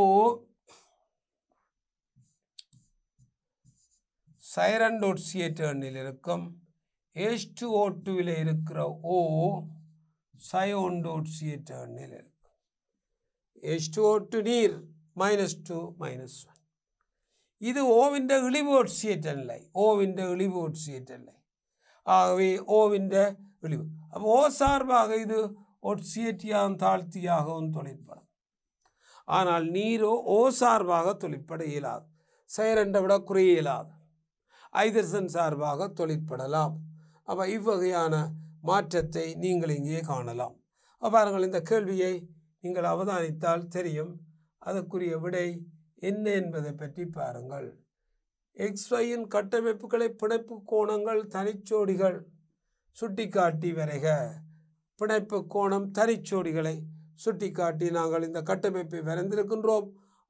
சைரண்ட் ஒட்சியேட்டர்னில் இருக்கும். H2O2வில் இருக்கிற ஓ சயோண்ட் ஒட்சியேட்டர்னில் இருக்கும். H2O2 நீர் -2 -1. இது ஓவின் இழிவு ஒட்சியேட்டர் நிலை, ஓவின் இழிவு ஒட்சியேட்டர் நிலை. ஆகவே ஓவின் இழிவு. அப்போ ஓ சார்பாக இது ஒட்சியேட்டியாகவும் தாழ்த்தியாகவும் தொழிற்படும். ஆனால் நீரோ ஓ சார்பாக தொழிற்பட இயலாது, சைரண்டை விட குறைய இயலாது. ஐதர்சன் சார்பாக தொழிற்படலாம். அப்போ இவ்வகையான மாற்றத்தை நீங்கள் இங்கே காணலாம். பாருங்கள், இந்த கேள்வியை நீங்கள் அவதானித்தால் தெரியும். அதற்குரிய விடை என்ன என்பதை பற்றி பாருங்கள். XYயின் கட்டமைப்புகளை பிணைப்பு கோணங்கள் தனிச்சோடிகள் சுட்டிக்காட்டி வரைக. பிணைப்பு கோணம் தனிச்சோடிகளை சுட்டிக்காட்டி நாங்கள் இந்த கட்டமைப்பை வரைந்திருக்கின்றோம்.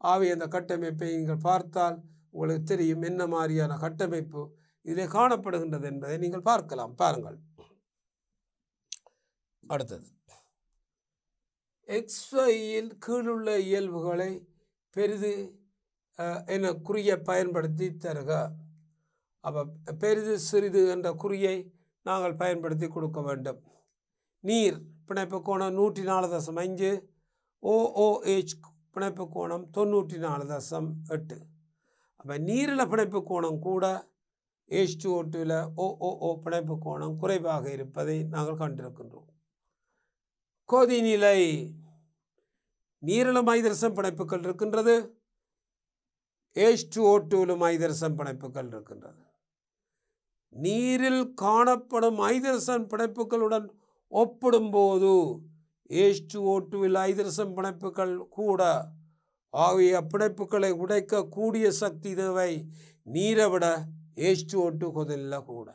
ஆகவே அந்த கட்டமைப்பை நீங்கள் பார்த்தால் உங்களுக்கு தெரியும் என்ன மாதிரியான கட்டமைப்பு இதில் காணப்படுகின்றது என்பதை நீங்கள் பார்க்கலாம். பாருங்கள், அடுத்தது XYயில் கீழுள்ள இயல்புகளை பெரிது என குறியை பயன்படுத்தி தருக. அப்போ பெரிது சிறிது என்ற குறியை நாங்கள் பயன்படுத்தி கொடுக்க வேண்டும். நீர் பிணைப்பு கோணம் 104.5, OOH பிணைப்பு கோணம் 94.8. அப்போ நீரில் பிணைப்பு கோணம் கூட, H2O2வில் OOO பிணைப்பு கோணம் குறைவாக இருப்பதை நாங்கள் கண்டிருக்கின்றோம். கொதிநிலை, நீரிலும் ஐதரசன் பிணைப்புகள் இருக்கின்றது, H2O2லும் ஐதரசன் பிணைப்புகள் இருக்கின்றது. நீரில் காணப்படும் ஐதரசன் பிணைப்புகளுடன் ஒப்பிடும்போது H2O2வில் ஐதரசன் பிணைப்புகள் கூட. ஆகிய பிணைப்புகளை உடைக்கக்கூடிய சக்தி தேவை நீரை விட H2O2 கொதிநிலை கூட.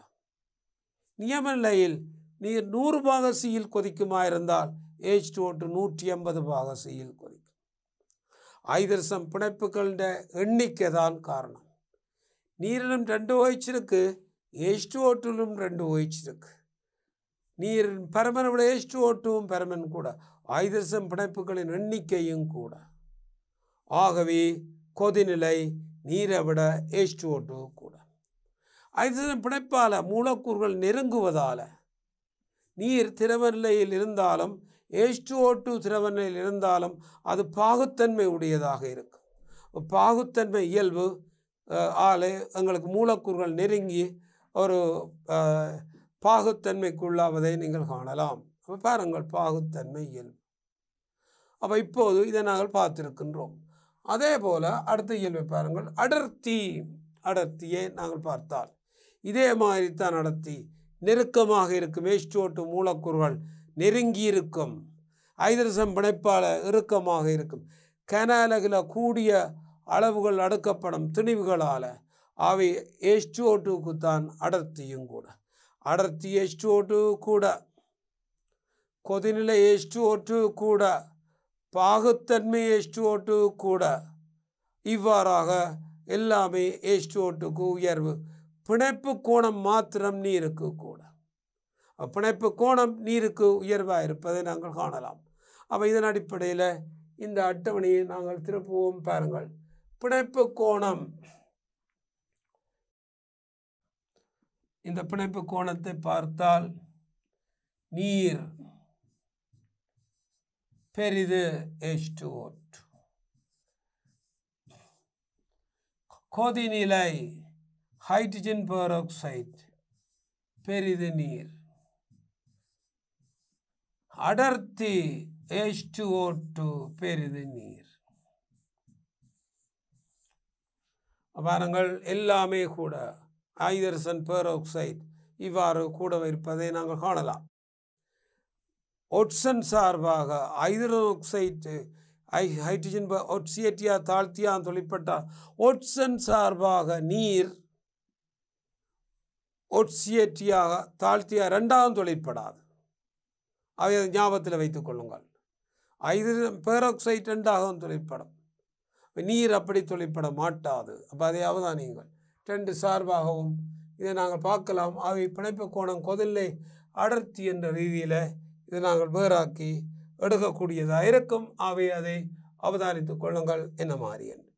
நியம நிலையில் நீர் 100 பாக சியில் கொதிக்குமாயிருந்தால் H2O2 180 பாக சியில் கொதிக்கும். ஐதரசன் பிணைப்புகளின் எண்ணிக்கை தான் காரணம். நீரிலும் 2 OH இருக்கு, H2O2லும் 2 OH இருக்கு. நீரின் பரமனை விட H2O2வும் பரமன் கூட, ஐதரசன் பிணைப்புகளின் எண்ணிக்கையும் கூட. ஆகவே கொதிநிலை நீரை விட H2O2 கூட. ஐதரசன் பிணைப்பால் மூலக்கூறுகள் நெருங்குவதால் நீர் திரவ நிலையில் இருந்தாலும் H2O2 திரவ நிலையில் இருந்தாலும் அது பாகுத்தன்மை உடையதாக இருக்கும். பாகுத்தன்மை இயல்பு எங்களுக்கு மூலக்கூறுகள் நெருங்கி ஒரு பாகுத்தன்மைக்குள்ளாவதை நீங்கள் காணலாம். அப்போ பாருங்கள், பாகுத்தன்மை இயல்பு. அப்போ இப்போது இதை நாங்கள் பார்த்திருக்கின்றோம். அதே போல் அடுத்த இயல்பை பாருங்கள், அடர்த்தி. அடர்த்தியை நாங்கள் பார்த்தால் இதே மாதிரி தான் அடர்த்தி. நெருக்கமாக இருக்கும் H2O2 மூலக்கூறுகள் நெருங்கி இருக்கும். ஐதரசன் பிணைப்பால் இறுக்கமாக இருக்கும். கனஅலகில் கூடிய அளவுகள் அடுக்கப்படும் திணிவுகளால் அவை H2O2க்கு தான் அடர்த்தியும் கூட. அடர்த்தி H2O2 கூட, கொதிநிலை H2O2 கூட, பாகுத்தன்மை H2O2 கூட. இவ்வாறாக எல்லாமே H2O2க்கு உயர்வு. பிணைப்பு கோணம் மாத்திரம் நீருக்கு கூட. பிணைப்பு கோணம் நீருக்கு உயர்வாக இருப்பதை நாங்கள் காணலாம். அப்போ இதன் அடிப்படையில் இந்த அட்டவணையை நாங்கள் திருப்புவோம். பாருங்கள், பிணைப்பு கோணம், இந்த பிணைப்பு கோணத்தை பார்த்தால் நீர் பெரிது H2O2. கொதிநிலை ஹைட்ரஜன் பெராக்சைடு பெரிது நீர். அடர்த்தி H2O2 பெரிது நீர். பாருங்கள், எல்லாமே கூட ஹைட்ரஜன் பெராக்சைடு இவ்வாறு கூட இருப்பதை நாங்கள் காணலாம். ஒட்சன் சார்பாக ஹைட்ரோக்சைடு ஹைட்ரஜன் ஒட்சியேட்டியா தாழ்த்தியா தொழிற்பட்டால் ஒட்சன் சார்பாக நீர் ஒட்சியேட்டியாக தாழ்த்தியா இரண்டாம் தொழிற்படாது. அவை ஞாபகத்தில் வைத்துக் கொள்ளுங்கள். ஹைட்ரஜன் பெராக்சைடு இரண்டாகவும் தொழிற்படும், நீர் அப்படி தொழிற்பட மாட்டாது. அப்போ அதையாவது நீங்கள் ரெண்டு சார்பாகவும் இதை நாங்கள் பார்க்கலாம். அவை பிணைப்பு கோணம் கொதிநிலை அடர்த்தி என்ற ரீதியில் இதை நாங்கள் வேறாக்கி எடுக்கக்கூடியதாக இருக்கும். அவை அதை அவதானித்துக் கொள்ளுங்கள் என்ன மாதிரி என்று.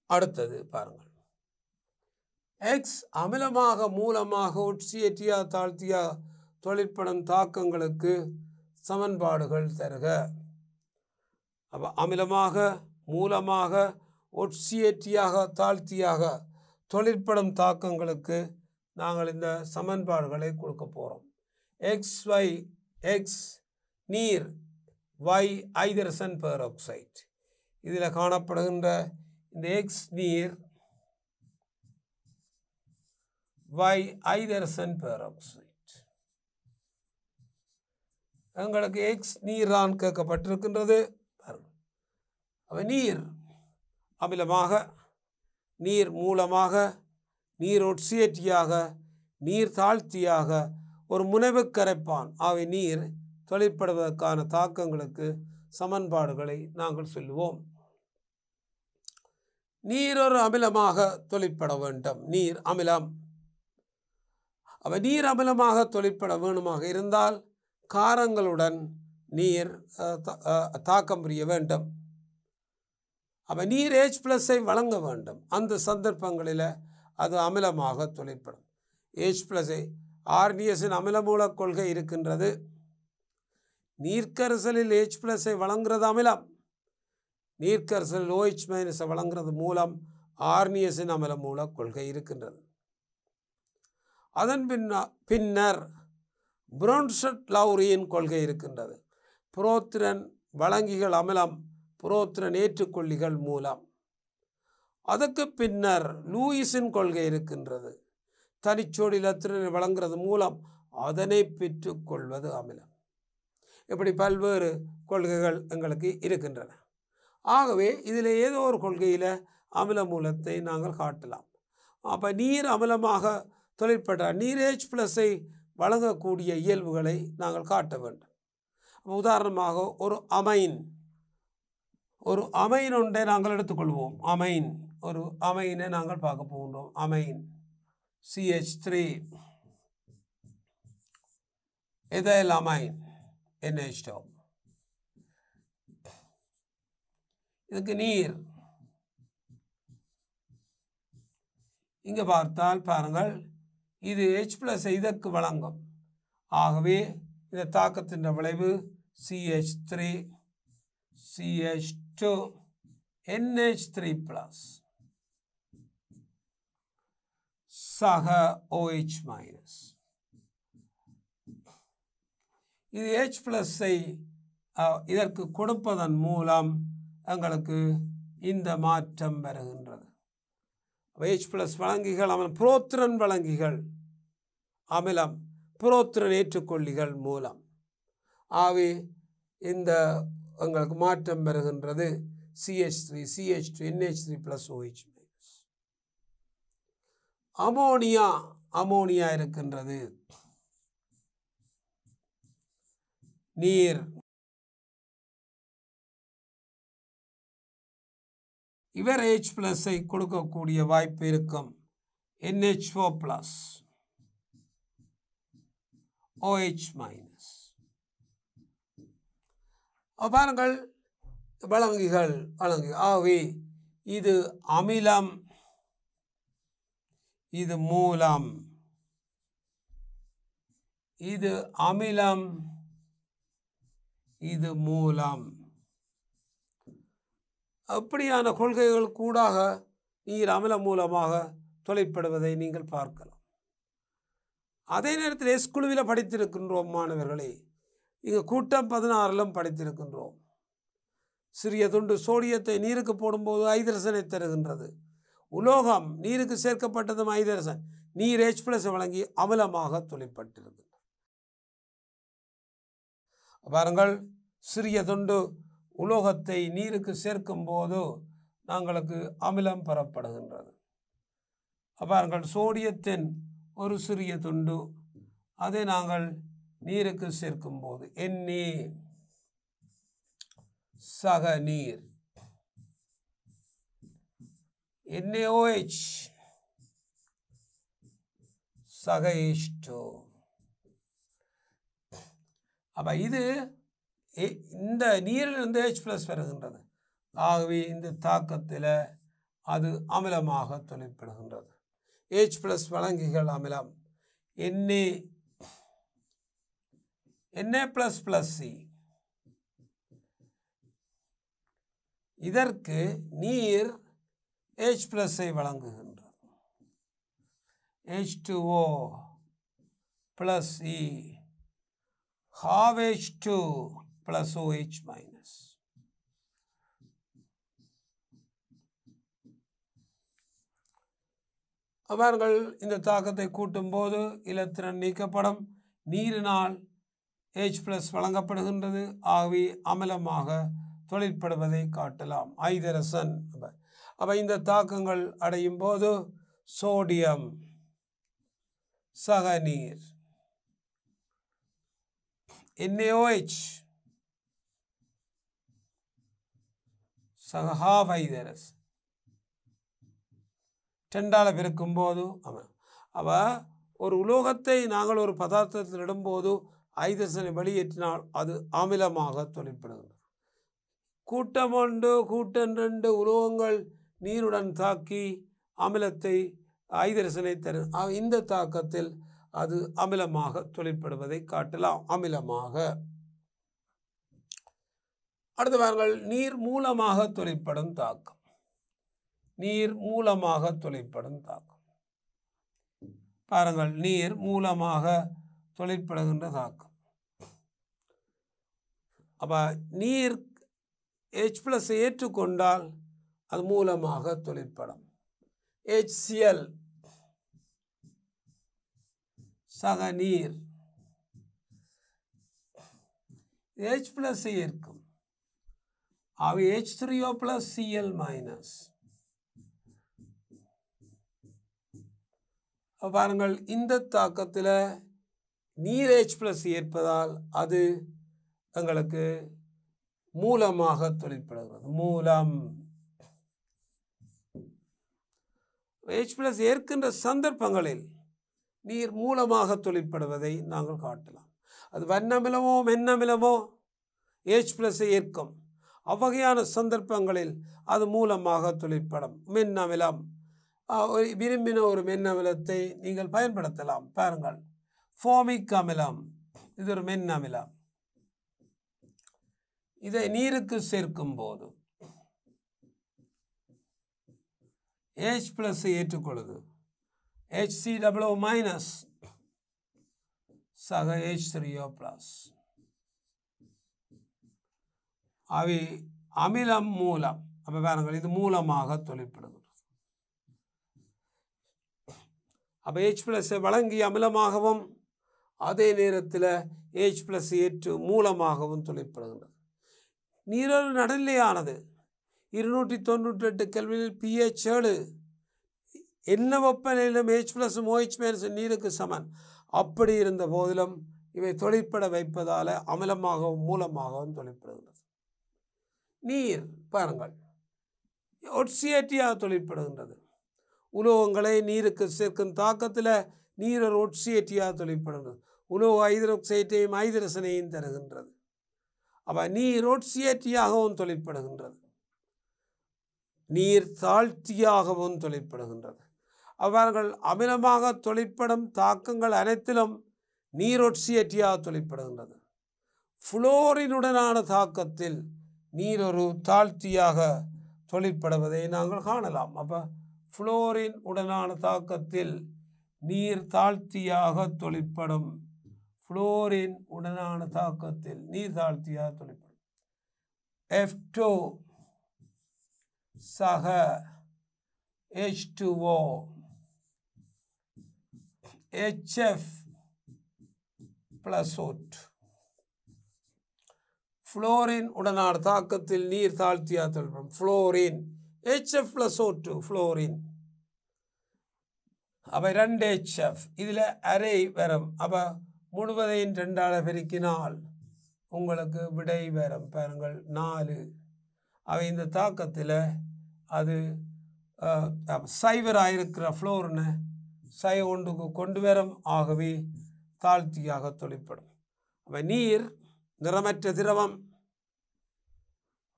அடுத்தது பாருங்கள், எக்ஸ் அமிலமாக மூலமாக ஒட்சியேட்டியா தாழ்த்தியா தொழிற்படும் தாக்கங்களுக்கு சமன்பாடுகள் தருக. அப்போ அமிலமாக மூலமாக ஒட்சியேட்டியாக தாழ்த்தியாக தொழிற்படும் தாக்கங்களுக்கு நாங்கள் இந்த சமன்பாடுகளை கொடுக்க போகிறோம். XY எக்ஸ் நீர், Y ஹைட்ரஜன் பெராக்சைடு. இதில் காணப்படுகின்ற இந்த எக்ஸ் நீர், Y ஹைட்ரஜன் பெராக்சைடு. எங்களுக்கு எக்ஸ் நீர் தான் கேட்கப்பட்டிருக்கின்றது. நீர் அமிலமாக, நீர் மூலமாக, நீர் ஒட்சியேட்டியாக, நீர் தாழ்த்தியாக ஒரு முனைவு கரைப்பான் அவை நீர் தொழிற்படுவதற்கான தாக்கங்களுக்கு சமன்பாடுகளை நாங்கள் சொல்லுவோம். நீர் ஒரு அமிலமாக தொழிற்பட வேண்டும். நீர் அமிலம். நீர் அமிலமாக தொழிற்பட வேணுமாக இருந்தால் காரங்களுடன் நீர் தாக்கம் புரிய வேண்டும். நீர் H+ வழங்க வேண்டும். அந்த சந்தர்ப்பங்களில் அது அமிலமாக தொழிற்படும். H+ ஆர்னியஸின் அமிலமூல கொள்கை இருக்கின்றது. நீர்க்கரசலில் H+ வழங்குறது அமிலம், நீர்க்கரசலில் OH- வழங்குறது மூலம் ஆர்னியஸின் அமிலமூல கொள்கை இருக்கின்றது. அதன் பின்னர் ப்ரௌன்ஸ்டட்-லௌரியின் கொள்கை இருக்கின்றது. புரோத்திரன் வழங்கிகள் அமிலம், புரோத்திரன் ஏற்றுக்கொள்ளிகள் மூலம். அதற்கு பின்னர் லூயிஸின் கொள்கை இருக்கின்றது. தனிச்சோடி இலத்திரனை வழங்குறது மூலம் அதனை பெற்றுக்கொள்வது அமிலம். இப்படி பல்வேறு கொள்கைகள் எங்களுக்கு இருக்கின்றன. ஆகவே இதில் ஏதோ ஒரு கொள்கையில் அமில மூலத்தை நாங்கள் காட்டலாம். அப்போ நீர் அமிலமாக தொழிற்பட நீர் H+ வழங்கக்கூடிய இயல்புகளை நாங்கள் காட்ட வேண்டும். உதாரணமாக ஒரு அமைன் ஒன்றை நாங்கள் எடுத்துக்கொள்வோம். ஒரு அமைனை நாங்கள் பார்க்க போகின்றோம். Amine CH3 ethyl amine NH2. இதுக்கு நீர் இங்கே பார்த்தால் பாருங்கள், இது H+ இதற்கு வழங்கும். ஆகவே இந்த தாக்கத்தின் விளைவு CH3 CH2 NH3+ சக OH-. இது H+ஐ இதற்கு கொடுப்பதன் மூலம் எங்களுக்கு இந்த மாற்றம் வருகின்றது. H+ வழங்கிகள் அமிலம், புரோத்திரன் வழங்கிகள் அமிலம், புரோத்திரன் ஏற்றுக்கொள்ளிகள் மூலம். ஆகவே இந்த எங்களுக்கு மாற்றம் வருகின்றது CH3 CH2 NH3+ OH-. Ammonia இருக்கின்றது. நீர் இவர் H+ஐ கொடுக்கக்கூடிய வாய்ப்பு இருக்கும். NH4+ OH-. பாருங்கள், வழங்கிகள். ஆகவே இது அமிலம், இது மூலம். இது அமிலம், இது மூலம். அப்படியான கொள்கைகள் கூடாக நீர் அமிலம் மூலமாக தொலைப்படுவதை நீங்கள் பார்க்கலாம். அதே நேரத்தில் எஸ் குழுவில் படித்திருக்கின்றோம் மாணவர்களே. இங்கு கூட்டம் 16 படித்திருக்கின்றோம். சிறிய துண்டு சோடியத்தை நீருக்கு போடும்போது ஐதரசனை தருகின்றது. உலோகம் நீருக்கு சேர்க்கப்பட்டதும் ஐதரசன், நீர் H+ வழங்கி அமிலமாக தொலைப்பட்டிருக்கிறது. பாருங்கள், சிறிய துண்டு உலோகத்தை நீருக்கு சேர்க்கும் போது நாங்களுக்கு அமிலம் பெறப்படுகின்றது. பாருங்கள், சோடியத்தின் ஒரு சிறிய துண்டு, அதை நாங்கள் நீருக்கு சேர்க்கும் போது Na சக நீர், NaOH சக H2. அப்போ இது இந்த நீரிலிருந்து H+ வருகின்றது. ஆகவே இந்த தாக்கத்தில் அது அமிலமாக தொலைப்படுகின்றது. H+ வழங்கிகள் அமிலம் Na++C. இதற்கு நீர் H+ வழங்குகின்றது. H2O + E ½ H2 + OH-. அவர்கள் இந்த தாக்கத்தை கூட்டும் போது இலத்திரன் நீக்கப்படும். நீரினால் H+ வழங்கப்படுகின்றது. ஆகவே அமிலமாக தொழிற்படுவதை காட்டலாம். ஐதரசன். அப்போ இந்த தாக்கங்கள் அடையும் போது சோடியம் சக நீர், NaOH சக ½ ஐதரசன் 2ஆல் பெருக்கும்போது அமிலம். அப்போ ஒரு உலோகத்தை நாங்கள் ஒரு பதார்த்தத்தில் இடும்போது ஐதரசனை வெளியேற்றினால் அது அமிலமாக தொழிற்படுகிறது. கூட்டம் 1 கூட்டம் 2 உலோகங்கள் நீருடன் தாக்கி அமிலத்தை ஐதரசனை தரும். இந்த தாக்கத்தில் அது அமிலமாக தொழிற்படுவதை காட்டலாம். அமிலமாக. அடுத்த பாருங்கள், நீர் மூலமாக தொழிற்படும் தாக்கம். நீர் மூலமாக தொழிற்படும் தாக்கம். பாருங்கள், நீர் மூலமாக தொழிற்படுகின்ற தாக்கம். அப்போ நீர் H+ ஏற்றுக்கொண்டால் அது மூலமாக தொழிற்படும். HCl சக நீர் H+ ஏற்கும். அவை H3O + Cl-. பாருங்கள், இந்த தாக்கத்தில் நீர் H+ ஏற்பதால் அது எங்களுக்கு மூலமாக தொழிற்படுகிறது. மூலம். H+ ஏற்கின்ற சந்தர்ப்பங்களில் நீர் மூலமாக தொழிற்படுவதை நாங்கள் காட்டலாம். அது வண்ணமிலமோ மென்னமிலமோ H+ ஏற்கும். அவ்வகையான சந்தர்ப்பங்களில் அது மூலமாக தொழிற்படும். மென்னமிலம், விரும்பின ஒரு மென்னமிலத்தை நீங்கள் பயன்படுத்தலாம். பாருங்கள், ஃபோமிக் அமிலம், இது ஒரு மென்னமிலம். இதை நீருக்கு சேர்க்கும் போது H+ ஏற்றுக்கொள்ளுது. HCOO- சக H3O+. அவை அமிலம் மூலம். அப்போ பாருங்கள், இது மூலமாக தொழிற்படுகிறது. அப்போ H+ வழங்கி அமிலமாகவும் அதே நேரத்தில் H+ ஏற்று மூலமாகவும் தொழிற்படுகின்றது. நீரொரு நடுநிலையானது. 298 கெல்வினில் pH 7. என்ன வெப்பநிலையிலும் H+ OH- நீருக்கு சமன். அப்படி இருந்த போதிலும் இவை தொழிற்பட வைப்பதால் அமிலமாகவும் மூலமாகவும் தொழிற்படுகிறது. நீர் பாருங்கள், ஒட்சியேட்டியாக தொழிற்படுகின்றது. உலோகங்களை நீருக்கு சேர்க்கும் தாக்கத்தில் நீர் ஒரு ஒட்சியேட்டியாக தொழிற்படுகிறது. உலோக ஹைட்ரோக்சைட்டையும் ஐதரசனையும் தருகின்றது. அப்போ நீர் ஒட்சியேட்டியாகவும் தொழிற்படுகின்றது. நீர் தாழ்த்தியாகவும் தொழிற்படுகின்றது. அவர்கள் அமிலமாக தொழிற்படும் தாக்கங்கள் அனைத்திலும் நீர் ஒட்சியேட்டியாக தொழிற்படுகின்றது. ஃப்ளோரினுடனான தாக்கத்தில் நீர் ஒரு தாழ்த்தியாக தொழிற்படுவதை நாங்கள் காணலாம். அப்போ ஃப்ளோரின் உடனான தாக்கத்தில் நீர் தாழ்த்தியாக தொழிற்படும். ஃப்ளோரின் உடனான தாக்கத்தில் நீர் தாழ்த்தியாக தொழிற்படும். F2 சக H2O HF + O2. ஃப்ளோரின் உடனான தாக்கத்தில் நீர் தாழ்த்தியாக தொழிற்படும். Fluorine HF + O2 fluorine. அப்போ 2 HF இதில் அரை வரும். அப்போ முழுவதையும் 2ஆல் பெருக்கினால் உங்களுக்கு விடை வரும். பாருங்கள் 4. அவை இந்த தாக்கத்தில் அது சைவராக இருக்கிற ஃப்ளோரினை ஒன்றுக்கு கொண்டு வரும். ஆகவே தாழ்த்தியாக தொழிற்படும். அப்போ நீர் நிறமற்ற திரவம்,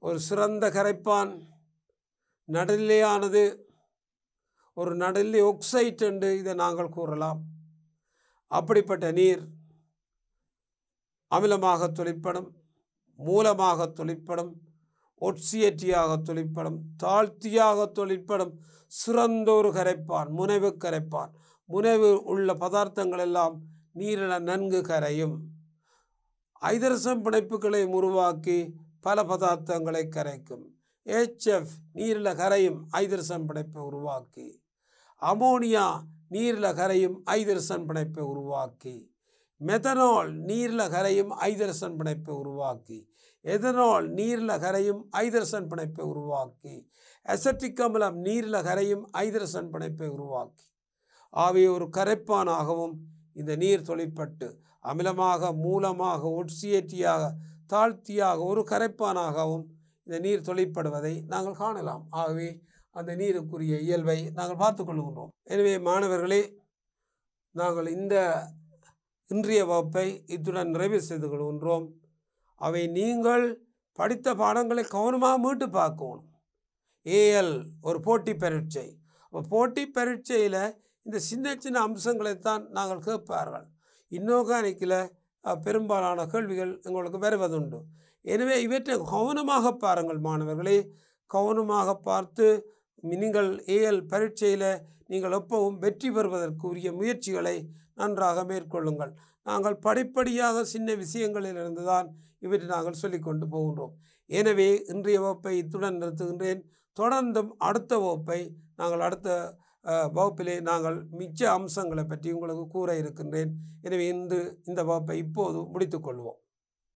ஒரு சிறந்த கரைப்பான், நடுநிலையானது, ஒரு நடுநிலை ஆக்சைடு என்று இதை நாங்கள் கூறலாம். அப்படிப்பட்ட நீர் அமிலமாக தொழிற்படும், மூலமாக தொழிற்படும், ஒட்சியேற்றியாக தொழிற்படும், தாழ்த்தியாக தொழிற்படும். சிறந்த ஒரு கரைப்பான், முனைவு கரைப்பான். முனைவு உள்ள பதார்த்தங்கள் எல்லாம் நீரில் நன்கு கரையும். ஐதரசன் பிணைப்புகளை உருவாக்கி பல பதார்த்தங்களை கரைக்கும். HF நீரில் கரையும் ஐதரசன் பிணைப்பை உருவாக்கி. அமோனியா நீரில் கரையும் ஐதரசன் பிணைப்பை உருவாக்கி. மெத்தனால் நீரில் கரையும் ஐதரசன் பிணைப்பை உருவாக்கி. எதனால் நீரில் கரையும் ஐதரசன் பிணைப்பை உருவாக்கி. அசெட்டிக் அமிலம் நீரில் கரையும் ஐதரசன் பிணைப்பை உருவாக்கி. ஆகிய ஒரு கரைப்பானாகவும் இந்த நீர் தொழிற்பட்டு அமிலமாக, மூலமாக, ஒட்சியேற்றியாக, தாழ்த்தியாக ஒரு கரைப்பானாகவும் இந்த நீர் தொழிற்படுவதை நாங்கள் காணலாம். ஆகவே அந்த நீருக்குரிய இயல்பை நாங்கள் பார்த்து கொள்கின்றோம். எனவே மாணவர்களே, நாங்கள் இந்த இன்றைய வகுப்பை இத்துடன் நிறைவு செய்து கொள்கின்றோம். அவை நீங்கள் படித்த பாடங்களை கவனமாக மீட்டு பார்க்கணும். ஏஎல் ஒரு போட்டி பரீட்சை. அப்போ போட்டி பரீட்சையில் இந்த சின்ன சின்ன அம்சங்களைத்தான் நாங்கள் கேட்பார்கள். இன்ஆர்கானிக்கில் பெரும்பாலான கேள்விகள் உங்களுக்கு வருவதுண்டு. எனவே இவற்றை கவனமாக பாருங்கள் மாணவர்களே. கவனமாக பார்த்து நீங்கள் ஏஎல் பரீட்சையில் நீங்கள் எப்பவும் வெற்றி பெறுவதற்குரிய முயற்சிகளை நன்றாக மேற்கொள்ளுங்கள். நாங்கள் படிப்படியாக சின்ன விஷயங்களிலிருந்து தான் இவற்றை நாங்கள் சொல்லிக்கொண்டு போகின்றோம். எனவே இன்றைய வகுப்பை இத்துடன் நிறுத்துகின்றேன். தொடர்ந்தும் அடுத்த வகுப்பை நாங்கள் அடுத்த வகுப்பிலே நாங்கள் மிச்ச அம்சங்களை பற்றி உங்களுக்கு கூற இருக்கின்றேன். எனவே இந்த வகுப்பை இப்போது முடித்துக்கொள்வோம்.